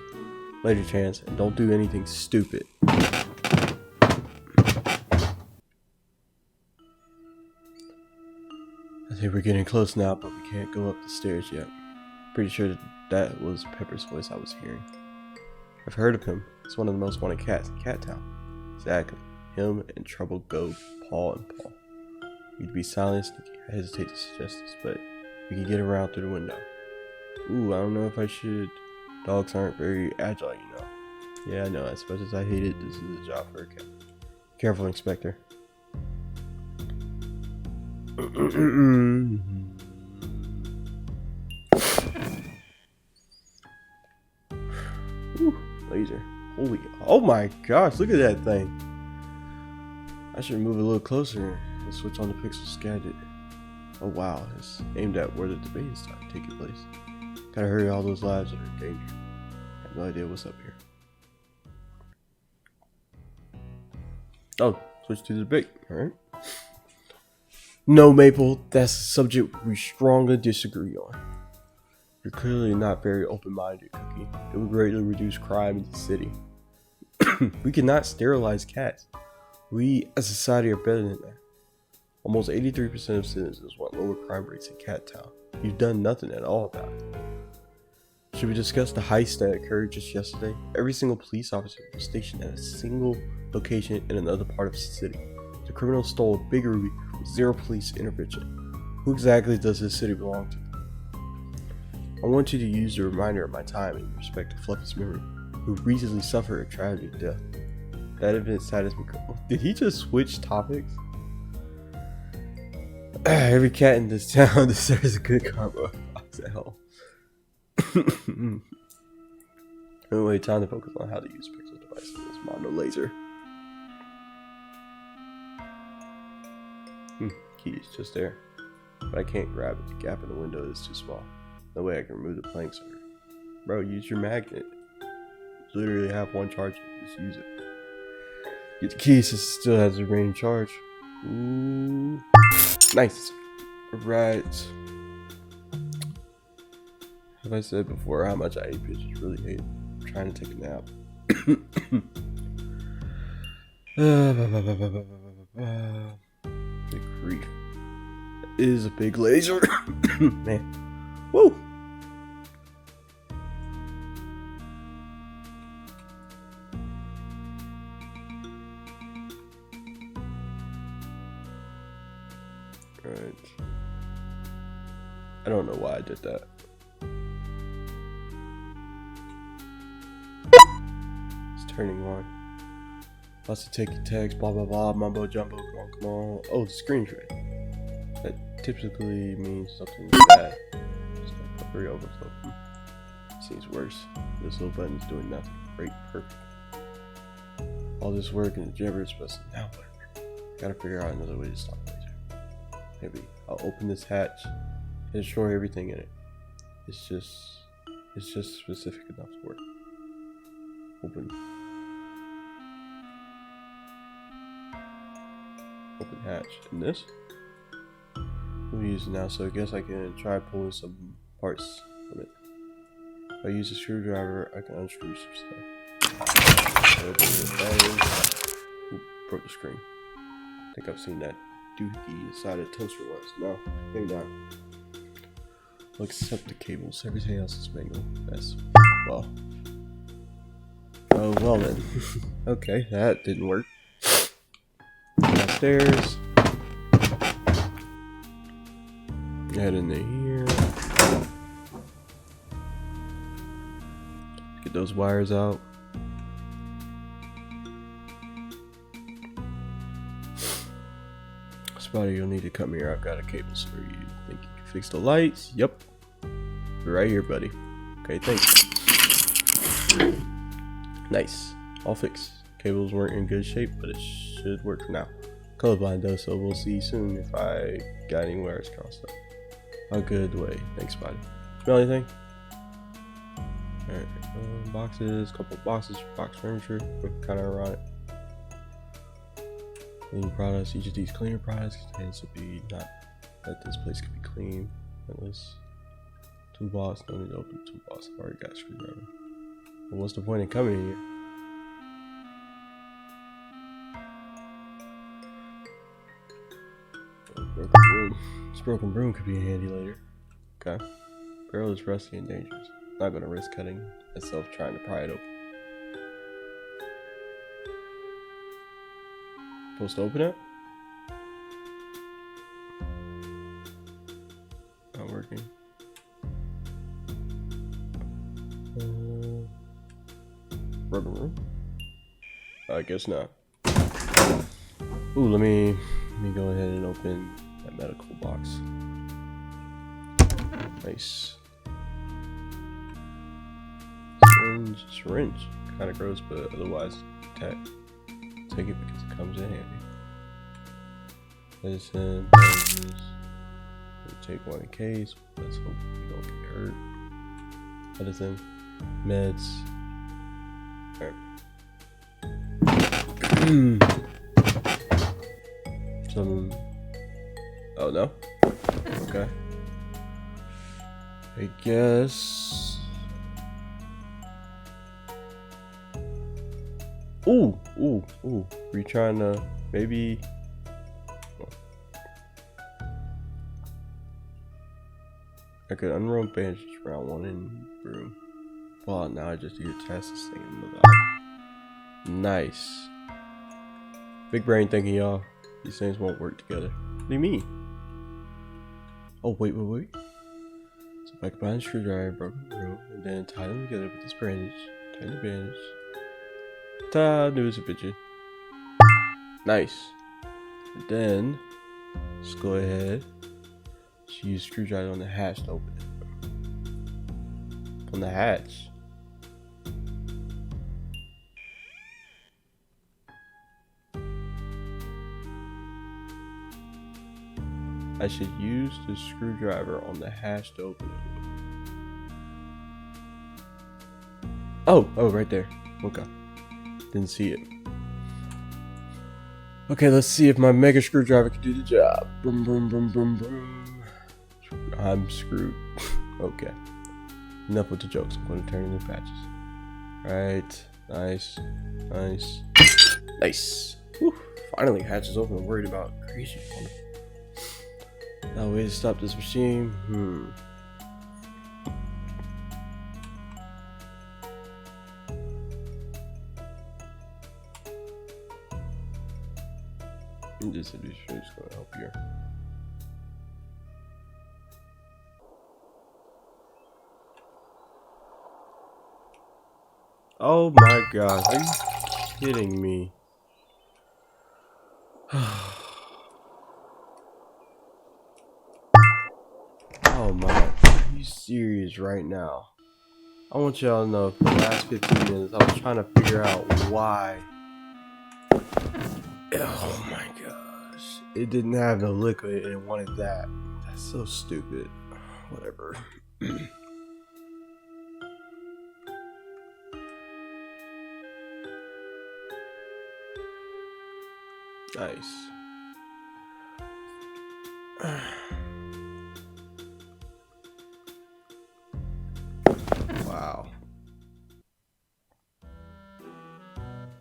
Later, Chance, and don't do anything stupid. I think we're getting close now, but we can't go up the stairs yet. Pretty sure that was Pepper's voice I was hearing. I've heard of him. He's one of the most wanted cats in Cat Town. Exactly. Him and Trouble go paw and paw. You'd be silent, I hesitate to suggest this, but we can get around through the window. Ooh, I don't know if I should. Dogs aren't very agile, you know. Yeah, I know. As much as I hate it, this is a job for a cat. Careful, Inspector. Ooh, laser. Holy, oh my gosh, look at that thing. I should move a little closer and switch on the pixel gadget. Oh wow, it's aimed at where the debate is taking place. Gotta hurry, all those lives that are in danger. I have no idea what's up here. Oh, switch to the debate, alright. No, Maple, that's a subject we strongly disagree on. You're clearly not very open-minded, Cookie. It would greatly reduce crime in the city. We cannot sterilize cats. We, as a society, are better than that. Almost 83% of citizens want lower crime rates in Cat Town. You've done nothing at all about it. Should we discuss the heist that occurred just yesterday? Every single police officer was stationed at a single location in another part of the city. The criminal stole a big ruby with zero police intervention. Who exactly does this city belong to? I want you to use the reminder of my time in respect to Fluffy's memory, who recently suffered a tragic death. That event saddens me. Did he just switch topics? Every cat in this town deserves a good karma. What the hell? Anyway, time to focus on how to use pixel device in this mono laser. Key is just there, but I can't grab it. The gap in the window is too small. No way I can remove the planks. Bro, use your magnet. Literally have one charge. Just use it. Get the key since it still has the remaining charge. Ooh. Nice. Right. Have I said before how much I hate pictures? Really hate trying to take a nap. Big grief. It is a big laser. Man. Woo! Alright. I don't know why I did that. Turning on. Lots of taking text, blah blah blah, mumbo jumbo, come on. Oh, the screen's red. That typically means something bad. Recovery overflow. Seems worse. This little button is doing nothing. Great, perfect. All this work and the gibberish, but now what? Gotta figure out another way to stop the laser. Maybe I'll open this hatch and destroy everything in it. It's just specific enough to work. Open hatch. And this we'll use it now, so I guess I can try pulling some parts from it. If I use a screwdriver, I can unscrew some stuff. Ooh, broke the screen. I think I've seen that doohickey inside a toaster once. No, maybe not. I'll accept the cables. Everything else is mangled. That's well. Oh well then. Okay, that didn't work. Downstairs. Head into here. Get those wires out. Spotty, you'll need to come here. I've got a cable for you. Think you can fix the lights? Yep. Right here, buddy. Okay, thanks. Nice. All fixed. Cables weren't in good shape, but it should work for now. Colorblind though, so we'll see soon if I got any wires crossed up. A good way. Thanks, Spotty. Smell anything? Alright, boxes, couple boxes, box furniture, kind of around it. Cleaning products. Each of these cleaner products contains to be not that this place could be clean. Unless toolbox, no need to open the toolbox. I've already got a screwdriver. Well, what's the point in coming here? Broken broom. This broken broom could be handy later. Okay. Barrel is rusty and dangerous. Not gonna risk cutting myself trying to pry it open. Supposed to open it? Not working. Broken room? I guess not. Ooh, let me go ahead and open that medical box. Nice. Syringe. Kind of gross, but otherwise intact. Take it because it comes in handy. Medicine, bandages. Take one in case. Let's hope we don't get hurt. Medicine, meds. Alright. Some. Oh no. Okay. I guess. Ooh. We trying to maybe. I could unroll bandages round one in room. Well, now I just need to test this thing and move out. Nice. Big brain thinking, y'all. These things won't work together. What do you mean? Oh, wait. So if I combine a screwdriver, broken room, and then tie them together with this bandage, tighten the bandage. Ta, news a pigeon. Nice. And then, let's go ahead. Just use screwdriver on the hatch to open it. On the hatch. I should use the screwdriver on the hatch to open it. Oh, right there. Okay. Didn't see it. Okay, let's see if my mega screwdriver can do the job. Boom, boom, boom, boom, boom. I'm screwed. Okay. Enough with the jokes. I'm going to turn into patches. Right. Nice. Whew. Finally, hatch is open. I'm worried about crazy fun. No way to stop this machine. This is just going to help here. Oh my god, are you kidding me? Oh my, are you serious right now? I want y'all to know for the last 15 minutes I was trying to figure out why. Oh my gosh. It didn't have no liquid and it wanted that. That's so stupid. Whatever. Nice. Wow.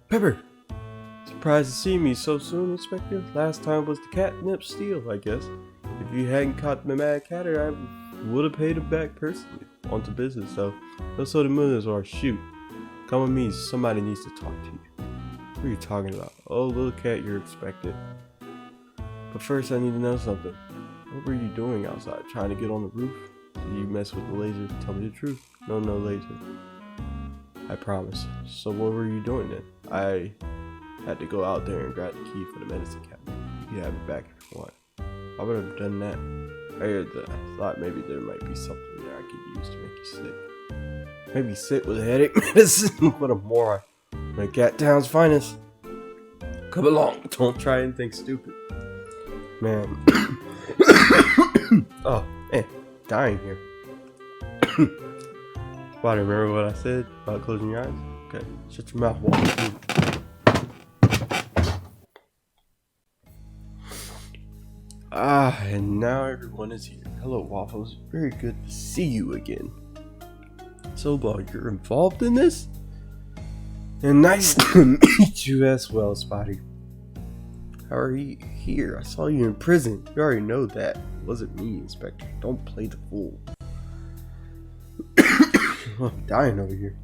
Pepper! Surprised to see me so soon, Inspector. Last time was the catnip steal, I guess. If you hadn't caught the mad catter, I would have paid him back personally. On to business, though. No soda mooners or shoot. Come with me, somebody needs to talk to you. What are you talking about? Oh, little cat, you're expected. But first, I need to know something. What were you doing outside? Trying to get on the roof? Did you mess with the laser? Tell me the truth. No laser. I promise. So what were you doing then? I had to go out there and grab the key for the medicine cabinet. You can have it back if you want. I would have done that. I thought maybe there might be something there I could use to make you sick. Maybe sick with headache medicine? What a moron. My Cat Town's finest. Come along. Don't try anything stupid. Man. Oh, man. Dying here. Why, remember what I said about closing your eyes? Okay, shut your mouth, Waffles. And now everyone is here. Hello, Waffles. Very good to see you again. So, you're involved in this? And nice to meet you as well, Spotty. How are you here? I saw you in prison. You already know that. It wasn't me, Inspector. Don't play the fool. I'm dying over here.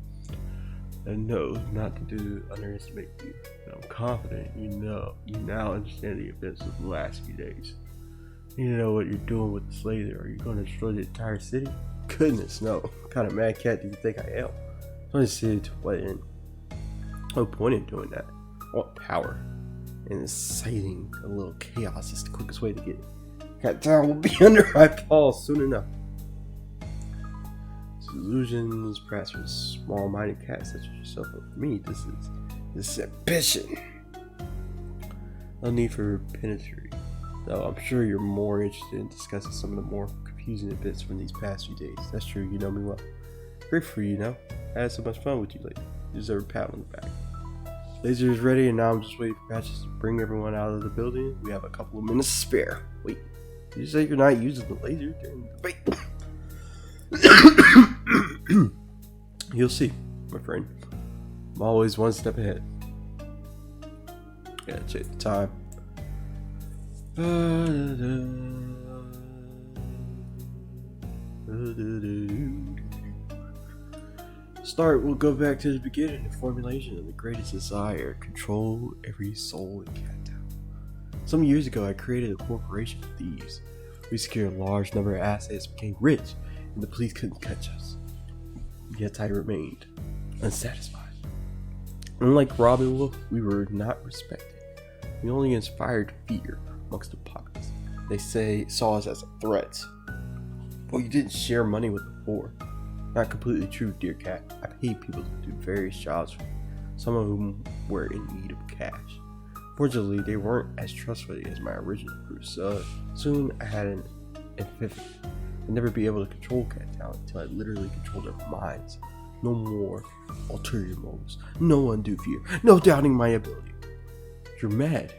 And no, not to underestimate you, but I'm confident you now understand the events of the last few days. You know what you're doing with this laser. Are you going to destroy the entire city? Goodness, no. What kind of mad cat do you think I am? I'm going to city to what end? No point in doing that. I want power. And inciting a little chaos is the quickest way to get it. Cat Town will be under my paws soon enough. Illusions, perhaps for small-minded cats such as yourself, but for me, this is ambition. No need for penetry, though I'm sure you're more interested in discussing some of the more confusing bits from these past few days. That's true, you know me well. Great for you, know. I had so much fun with you lately. You deserve a pat on the back. Laser is ready, and now I'm just waiting for Patches to bring everyone out of the building. We have a couple of minutes to spare. Wait, did you say you're not using the laser during the debate? You'll see, my friend. I'm always one step ahead. Gotta check the time. Start, we'll go back to the beginning, the formulation of the greatest desire, control every soul in Cat Town. Some years ago, I created a corporation of thieves. We secured a large number of assets, became rich, and the police couldn't catch us. Yet I remained unsatisfied. Unlike Robin Wolf, we were not respected. We only inspired fear amongst the populace. They saw us as a threat. Well, you didn't share money with the poor. Not completely true, dear cat. I paid people to do various jobs for me, some of whom were in need of cash. Fortunately, they weren't as trustworthy as my original crew, so soon I had an epiphany. I'd never be able to control Cat Town until I literally controlled their minds. No more ulterior motives, no undue fear, no doubting my ability. You're mad.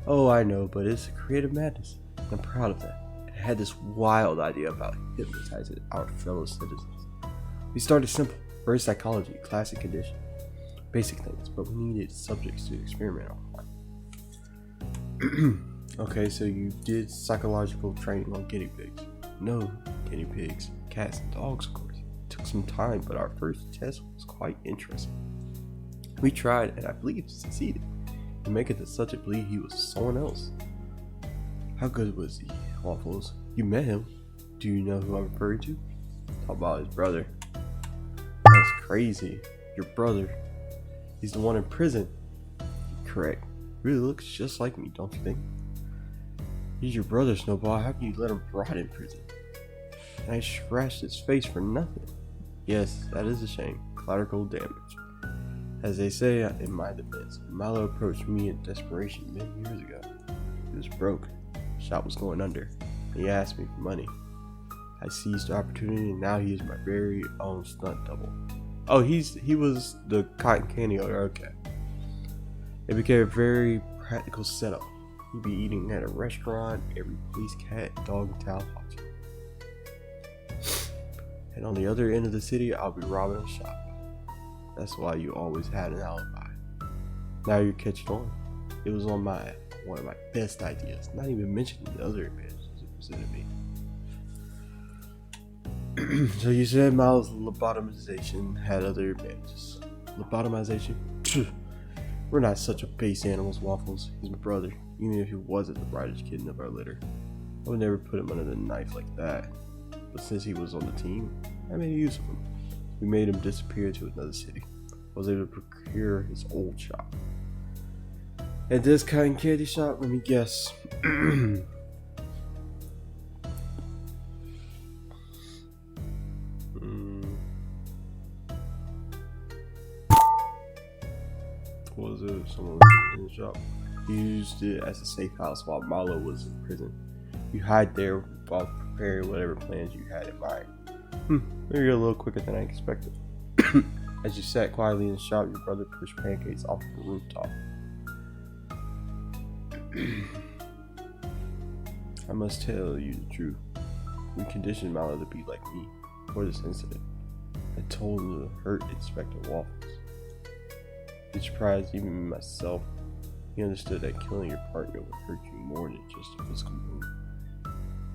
Oh, I know, but it's a creative madness. I'm proud of that. I had this wild idea about hypnotizing our fellow citizens. We started simple, very psychology, classic condition, basic things, but we needed subjects to experiment on. Okay, so you did psychological training on guinea pigs. No guinea pigs, cats, and dogs, of course. It took some time, but our first test was quite interesting. We tried, and I believe succeeded. To make it the subject believe he was someone else. How good was he, Waffles? You met him. Do you know who I'm referring to? Talk about his brother. That's crazy. Your brother. He's the one in prison. Correct. Really looks just like me, don't you think? He's your brother, Snowball. How can you let him rot in prison? And I scratched his face for nothing. Yes, that is a shame. Collateral damage. As they say in my defense, Milo approached me in desperation many years ago. He was broke. The shop was going under. And he asked me for money. I seized the opportunity, and now he is my very own stunt double. Oh, he was the cotton candy owner. Okay. It became a very practical setup. He'd be eating at a restaurant, every police, cat, dog, and town watching. And on the other end of the city, I'll be robbing a shop. That's why you always had an alibi. Now you're catching on. It was on one of my best ideas, not even mentioning the other advantages it presented me. So you said Miles' lobotomization had other advantages. Lobotomization? We're not such a base animals, Waffles. He's my brother, even if he wasn't the brightest kid of our litter. I would never put him under the knife like that. But since he was on the team, I made use of him. We made him disappear to another city. I was able to procure his old shop. At this cotton candy shop, let me guess. Was it someone in the shop? He used it as a safe house while Milo was in prison. You hide there while preparing whatever plans you had in mind. Maybe you're a little quicker than I expected. As you sat quietly in the shop, your brother pushed pancakes off the rooftop. I must tell you the truth. We conditioned Milo to be like me for this incident. I told him to hurt Inspector Waffles. He surprised even myself. He understood that killing your partner would hurt you more than just a physical wound.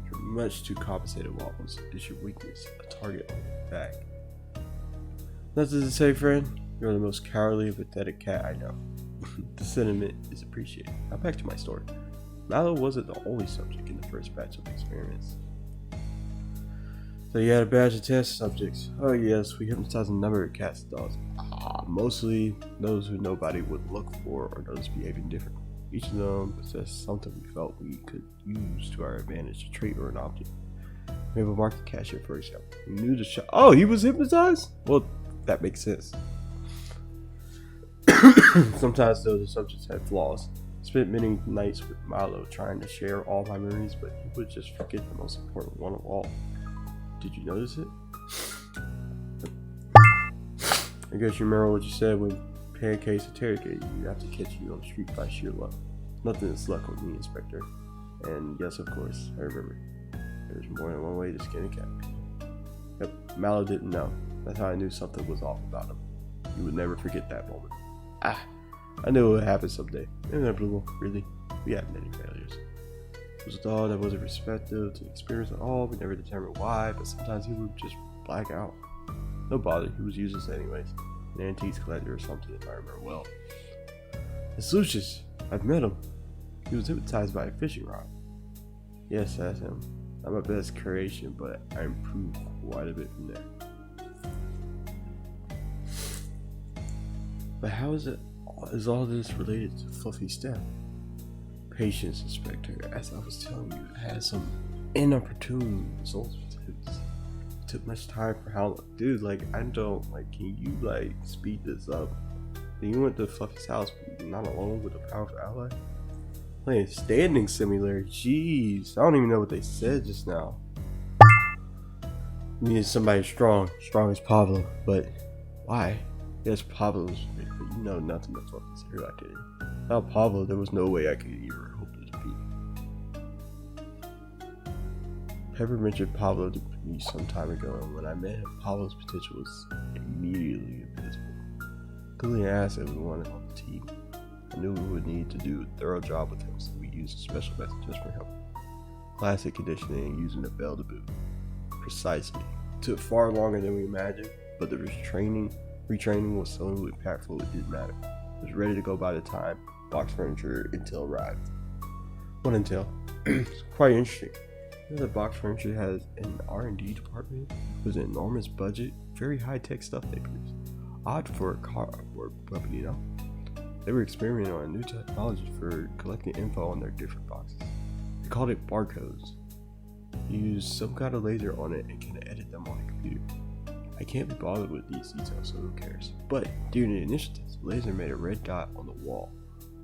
You're much too compensated, Waffles. It's your weakness, a target on your back. Nothing to say, friend. You're the most cowardly and pathetic cat I know. The sentiment is appreciated. Now back to my story. Milo wasn't the only subject in the first batch of experiments. So you had a batch of test subjects. Oh yes, we hypnotized a number of cats and dogs. Mostly those who nobody would look for or notice behaving differently. Each of them possessed something we felt we could use to our advantage, a trait or an object. We have a market cashier, for example. We knew the shop. Oh, he was hypnotized? Well, that makes sense. Sometimes though the subjects had flaws. I spent many nights with Milo trying to share all my memories, but he would just forget the most important one of all. Did you notice it? I guess you remember what you said when pancakes interrogated you. You have to catch you on the street by sheer luck. Nothing is luck with me, Inspector. And yes, of course, I remember. There's more than one way to skin a cat. Yep, Mallow didn't know. That's how I knew something was off about him. You would never forget that moment. I knew it would happen someday. Inevitable, really. We have many failures. It was a dog that wasn't receptive to experience at all. We never determined why, but sometimes he would just black out. No bother, he was useless anyways. An antiques collector or something, if I remember well. It's Lucius. I've met him. He was hypnotized by a fishing rod. Yes, that's him. Not my best creation, but I improved quite a bit from there. But how is all this related to Fluffy's death? Patience, Inspector. As I was telling you, it had some inopportune results with it. It took much time for how long. Dude, like, I don't, like, can you, like, speed this up? Then you went to Fluffy's house, not alone with a powerful ally? Playing standing simulator, jeez. I don't even know what they said just now. You needed somebody strong as Pablo, but why? Yes, Pablo's great, but you know nothing but Fluffy's hero activity. Without Pablo, there was no way I could even hope to defeat. Pepper mentioned Pablo to me some time ago, and when I met him, Pablo's potential was immediately visible. Clearly an asset we wanted on the team. I knew we would need to do a thorough job with him, so we used a special method just for him. Classic conditioning using a bell to boot. Precisely. It took far longer than we imagined, but the retraining was so impactful it didn't matter. It was ready to go by the time box furniture Intel arrived. What Intel? It's quite interesting. You know that box furniture has an R&D department with an enormous budget, very high-tech stuff they produce. Odd for a cardboard company, you know? They were experimenting on a new technology for collecting info on their different boxes. They called it barcodes. You use some kind of laser on it and can edit them on a computer. I can't be bothered with these details, so who cares? But during the initial test, the laser made a red dot on the wall.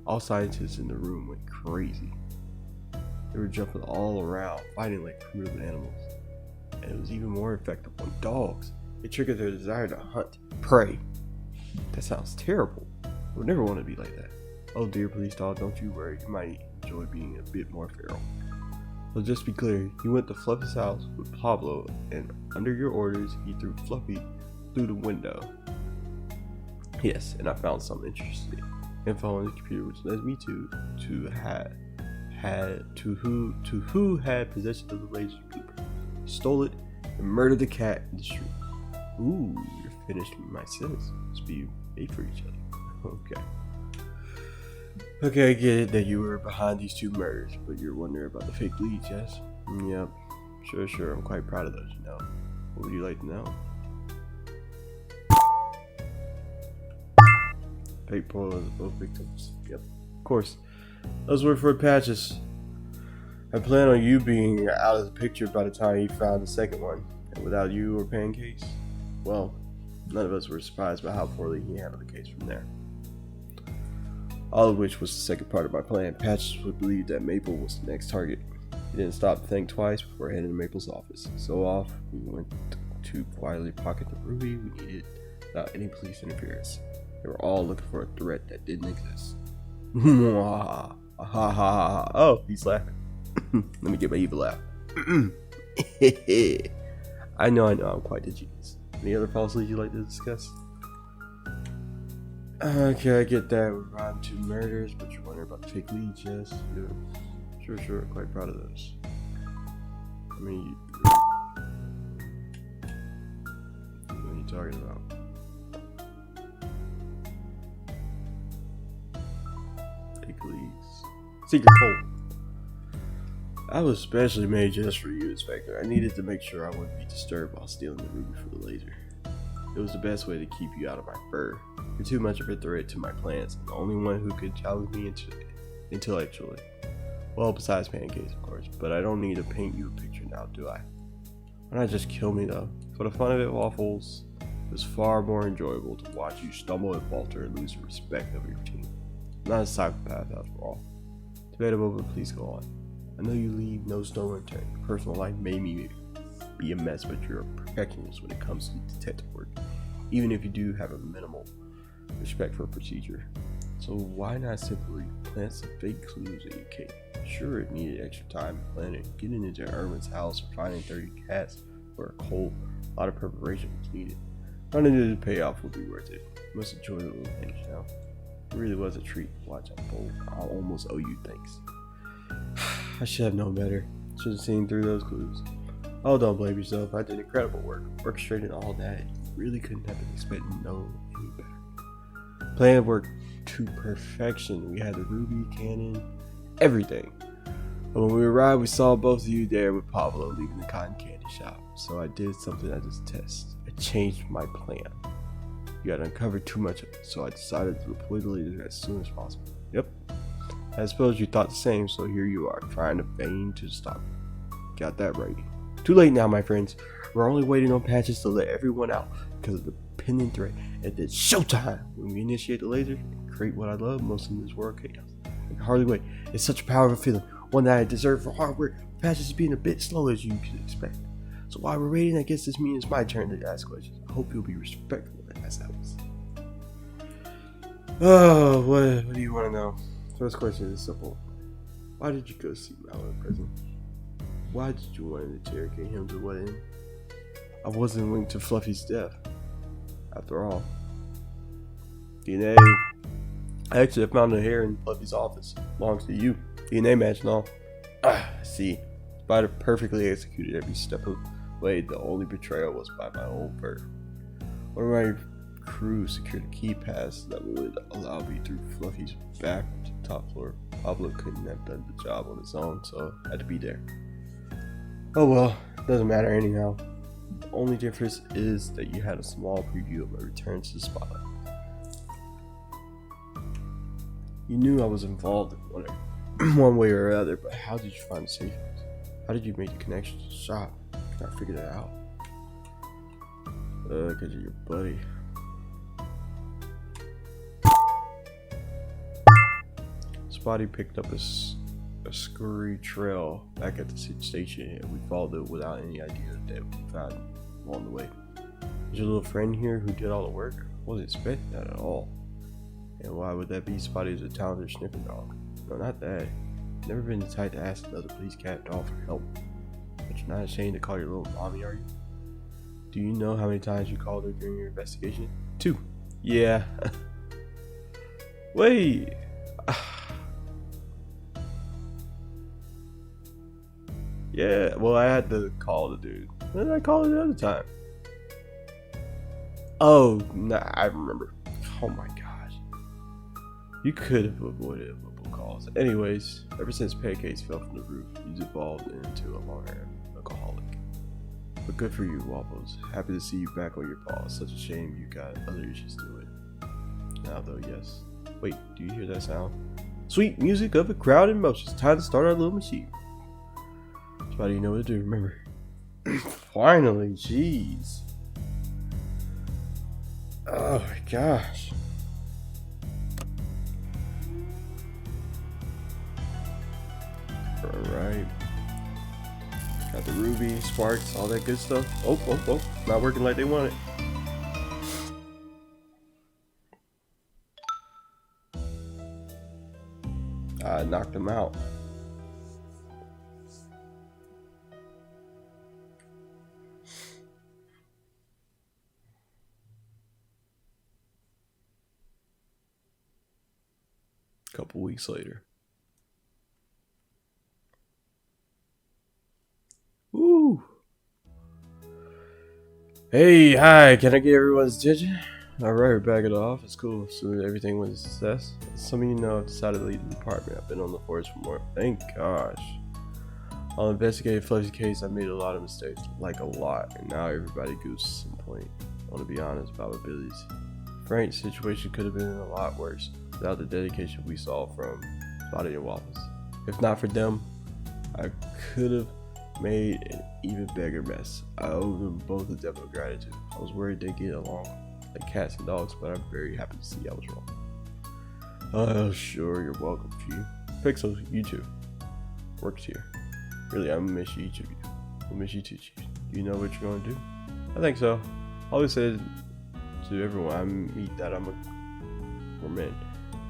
All scientists in the room went crazy. They were jumping all around, fighting like primitive animals. And it was even more effective on dogs. It triggered their desire to hunt prey. That sounds terrible. I would never want to be like that. Oh dear, police dog, don't you worry. You might enjoy being a bit more feral. Well, just be clear, you went to Fluffy's house with Pablo, and under your orders, he threw Fluffy through the window. Yes, and I found some interesting info on the computer, which led me to who had possession of the laser blueprint, stole it, and murdered the cat in the street. Ooh, you're finished with my sentence. Must be made for each other. Okay, I get it that you were behind these two murders, but you're wondering about the fake leads, yes? Yep. Sure, I'm quite proud of those, you know. What would you like to know? Fake spoilers of both victims. Yep. Of course. Those were for patches. I plan on you being out of the picture by the time you found the second one. And without you or Pancakes, well, none of us were surprised by how poorly he handled the case from there. All of which was the second part of my plan. Patches would believe that Maple was the next target. He didn't stop to think twice before heading to Maple's office. So off, we went to quietly pocket the ruby we needed without any police interference. They were all looking for a threat that didn't exist. Oh, he's laughing. Let me get my evil laugh. I know, I'm quite the genius. Any other policies you'd like to discuss? Okay, I get that. We're on 2 murders, but you're wondering about the fake leads, yes? Yeah. Sure, quite proud of those. I mean, what are you talking about? Fake leads. Secret cult. I was specially made just for you, Inspector. I needed to make sure I wouldn't be disturbed while stealing the ruby for the laser. It was the best way to keep you out of my fur. You're too much of a threat to my plans. I'm the only one who could challenge me intellectually. Well, besides Pancakes, of course. But I don't need to paint you a picture now, do I? Why not just kill me, though? For the fun of it, Waffles, it was far more enjoyable to watch you stumble and falter and lose the respect of your team. I'm not a psychopath, after all. Debatable, but please go on. I know you leave no stone unturned. Your personal life may be a mess, but you're a perfectionist when it comes to detective work, even if you do have a minimal respect for procedure. So why not simply plant some fake clues in your case? Sure, it needed extra time and planning. Getting into Irwin's house or finding 30 cats for a cold, a lot of preparation was needed. Finding the payoff would be worth it. You must enjoy the little things, you know? It really was a treat to watch unfold. I'll almost owe you thanks. I should have known better. Should have seen through those clues. Oh, don't blame yourself. I did incredible work. Orchestrating all that. You really couldn't have been expecting no any better. Plan worked to perfection. We had the ruby, cannon, everything. But when we arrived, we saw both of you there with Pablo leaving the cotton candy shop. So I did something as a test. I changed my plan. You had uncovered too much of it, so I decided to deploy the laser as soon as possible. Yep. I suppose you thought the same, so here you are, trying to feign to stop me. Got that right. Too late now, my friends. We're only waiting on patches to let everyone out because of the pending threat. And it's showtime when we initiate the laser and create what I love most in this world, chaos. I can hardly wait. It's such a powerful feeling, one that I deserve for hard work. Patches is being a bit slow as you could expect. So while we're waiting, I guess this means it's my turn to ask questions. I hope you'll be respectful as I was. Oh, what do you want to know? First question is simple. Why did you go see Mallow in prison? Why did you want to interrogate him to what end? I wasn't linked to Fluffy's death. After all, DNA. I found a hair in Fluffy's office. Belongs to you. DNA match and all. I see. Spider perfectly executed every step of the way. The only betrayal was by my own birth. One of my crew secured a key pass that would allow me through Fluffy's back to the top floor. Pablo couldn't have done the job on his own, so I had to be there. Oh well, doesn't matter anyhow. The only difference is that you had a small preview of my return to the spotlight. You knew I was involved in one way or other, but how did you find the safe house? How did you make the connection to the shop? Can I figure that out? Cause you're your buddy. Spotty picked up a scurry trail back at the station, and we followed it without any idea that we found along the way. There's your little friend here who did all the work. I wasn't expecting that at all. And why would that be? Spotty's a talented sniffing dog. No, not that. Never been the type to ask another police cat dog for help. But you're not ashamed to call your little mommy, are you? Do you know how many times you called her during your investigation? 2. Yeah. Wait. Yeah, well, I had to call the dude. When did I call it the other time? Oh, nah, I remember. Oh my gosh. You could have avoided multiple calls. Anyways, ever since Pancakes fell from the roof, he's evolved into a long-term alcoholic. But good for you, Waffles. Happy to see you back on your paws. Such a shame you got other issues to it. Now though, yes. Wait, do you hear that sound? Sweet music of a crowd in motion. It's time to start our little machine. Spotty, you know what to do, remember. Finally, jeez. Oh my gosh. Alright. Got the ruby, sparks, all that good stuff. Oh. Not working like they wanted. I knocked them out. A couple weeks later. Ooh. Hey, hi, can I get everyone's attention? Alright, we're back at the office. Cool. So everything was a success. Some of you know I've decided to leave the department. I've been on the force for more. Thank gosh. I'll investigate Fluffy's case. I made a lot of mistakes. Like a lot. And now everybody goes to some point. I want to be honest about my abilities. Frank's situation could have been a lot worse without the dedication we saw from Spotty and Waffles. If not for them, I could have made an even bigger mess. I owe them both a debt of gratitude. I was worried they'd get along like cats and dogs, but I'm very happy to see I was wrong. Oh, sure, you're welcome, Chief. Pixel, you too. Works here. Really, I'm gonna miss each of you. I'll miss you too, Chief. Do you know what you're gonna do? I think so. I always said to everyone I meet that I'm a gourmet.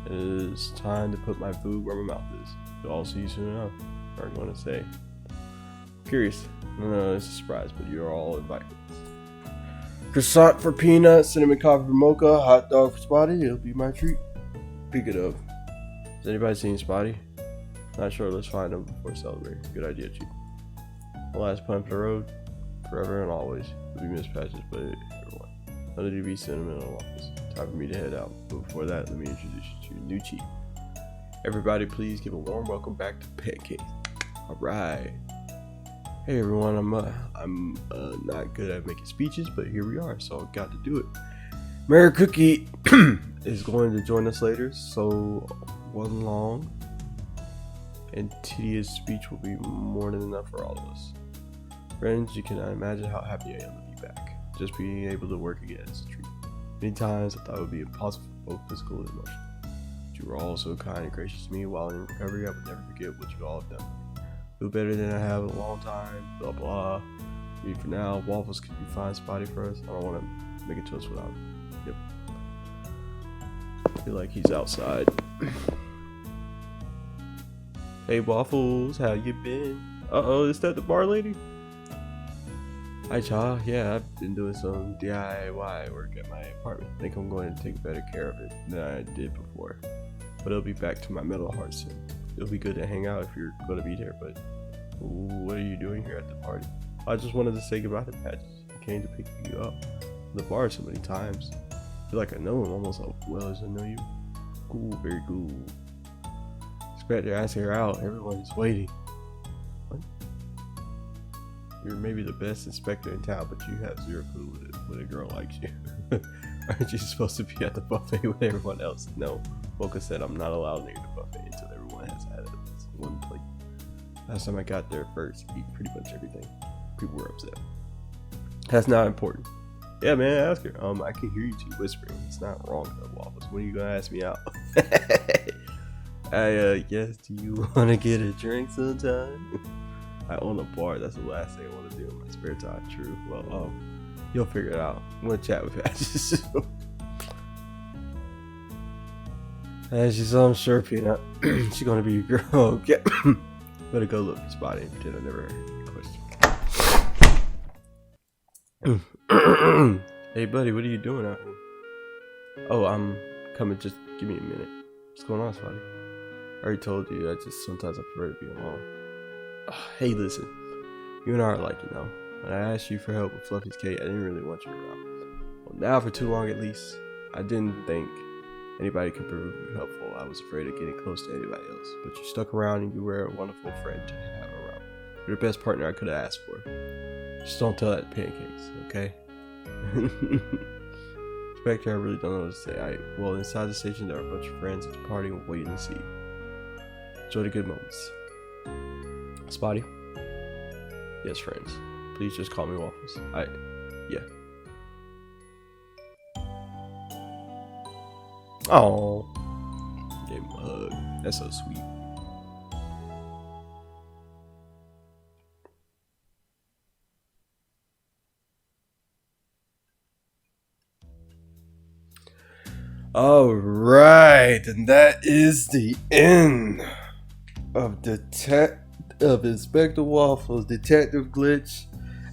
It is time to put my food where my mouth is. So I'll see you soon enough. I'm gonna say. Curious. No, it's a surprise, but you're all invited. Croissant for Peanut, cinnamon coffee for Mocha, hot dog for Spotty. It'll be my treat. Speaking of, has anybody seen Spotty? Not sure, let's find them before celebrating. Good idea, Chief. The last plan for the road, forever and always. We'll be missed patches, but everyone. Let it be sentimental Waffles. Time for me to head out. But before that, let me introduce you to new Chief. Everybody, please give a warm welcome back to Pancake. Alright. Hey everyone, I'm not good at making speeches, but here we are, so I got to do it. Mary Cookie is going to join us later, so one long and tedious speech will be more than enough for all of us. Friends, you cannot imagine how happy I am to be back. Just being able to work again is a treat. Many times I thought it would be impossible for both physical and emotional. But you were all so kind and gracious to me while in recovery. I would never forget what you all have done for me. Feel better than I have in a long time, blah blah. I mean, for now, Waffles could be fine spotty for us. I don't want to make a toast without him. Yep. I feel like he's outside. Hey Waffles, how you been? Uh-oh, is that the bar lady? Hi Cha, yeah, I've been doing some DIY work at my apartment. I think I'm going to take better care of it than I did before. But it'll be back to my metal heart soon. It'll be good to hang out if you're going to be there, but what are you doing here at the party? I just wanted to say goodbye to Patches. I came to pick you up from the bar so many times. I feel like I know him almost as well as I know you. Cool, very cool. Expect to ask her out. Everyone is waiting. What? You're maybe the best inspector in town, but you have zero clue when a girl likes you. Aren't you supposed to be at the buffet with everyone else? No. Mocha said I'm not allowed near the buffet until everyone has had at least one plate. Last time I got there first, eat pretty much everything. People were upset. That's not important. Yeah, man, ask her. I can hear you two whispering. It's not wrong though, Waffles. When are you gonna ask me out? I guess, do you want to get a drink sometime? I own a bar. That's the last thing I want to do in my spare time. True. Well, you'll figure it out. I'm gonna chat with Patches. As you saw, I'm sure Peanut. She's gonna be your girl. Okay. Better go look at Spotty and pretend I never heard any question. Hey buddy, what are you doing out here? Oh, I'm coming. Just give me a minute. What's going on, Spotty? I already told you. I just sometimes I prefer to be alone. Hey, listen. You and I are like, when I asked you for help with Fluffy's cake, I didn't really want you around. Well, now for too long at least. I didn't think anybody could prove helpful. I was afraid of getting close to anybody else. But you stuck around and you were a wonderful friend to have around. You're the best partner I could have asked for. Just don't tell that to Pancakes, okay? Spectre, I really don't know what to say. Well, inside the station there are a bunch of friends at the party and waiting to see you. Enjoy the good moments. Spotty? Yes, friends. Please just call me Waffles. Yeah. Oh, gave him a hug. That's so sweet. All right, and that is the end of Inspector Waffles, Detective Glitch,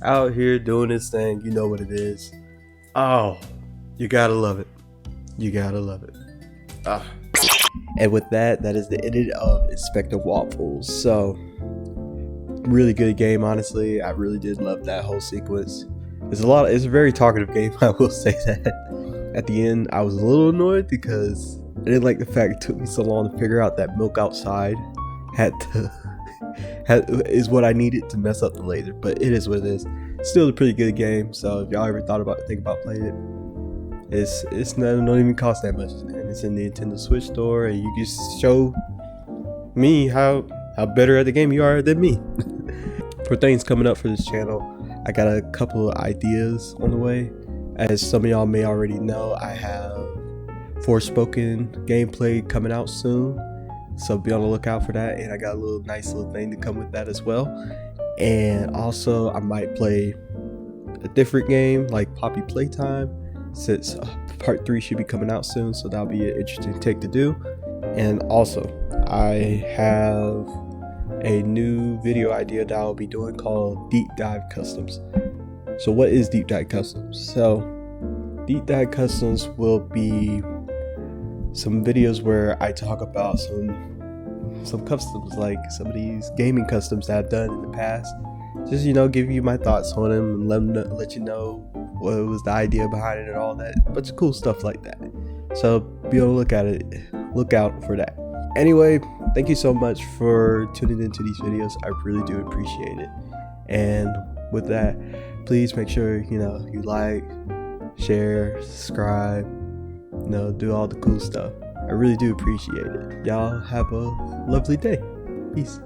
out here doing his thing. You know what it is. Oh, you gotta love it. You gotta love it. And with that is the end of Inspector Waffles. So, really good game, honestly. I really did love that whole sequence. It's a very talkative game, I will say that. At the end, I was a little annoyed because I didn't like the fact it took me so long to figure out that milk outside is what I needed to mess up the laser. But it is what it is. Still a pretty good game. So if y'all ever think about playing it, it's not even cost that much, and it's in the Nintendo Switch store, and you can show me how better at the game you are than me. For things coming up for this channel, I got a couple of ideas on the way. As some of y'all may already know, I have Forspoken gameplay coming out soon, so be on the lookout for that. And I got a nice little thing to come with that as well. And also, I might play a different game like Poppy Playtime, since part 3 should be coming out soon, so that'll be an interesting take to do. And also, I have a new video idea that I'll be doing called Deep Dive Customs. So what is Deep Dive Customs? So Deep Dive Customs will be some videos where I talk about some some customs, like some of these gaming customs that I've done in the past. Just, give you my thoughts on them and let you know what was the idea behind it and all that. A bunch of cool stuff like that. So be on the look out for that. Anyway, thank you so much for tuning into these videos. I really do appreciate it. And with that, please make sure you like, share, subscribe, do all the cool stuff. I really do appreciate it. Y'all have a lovely day. Peace.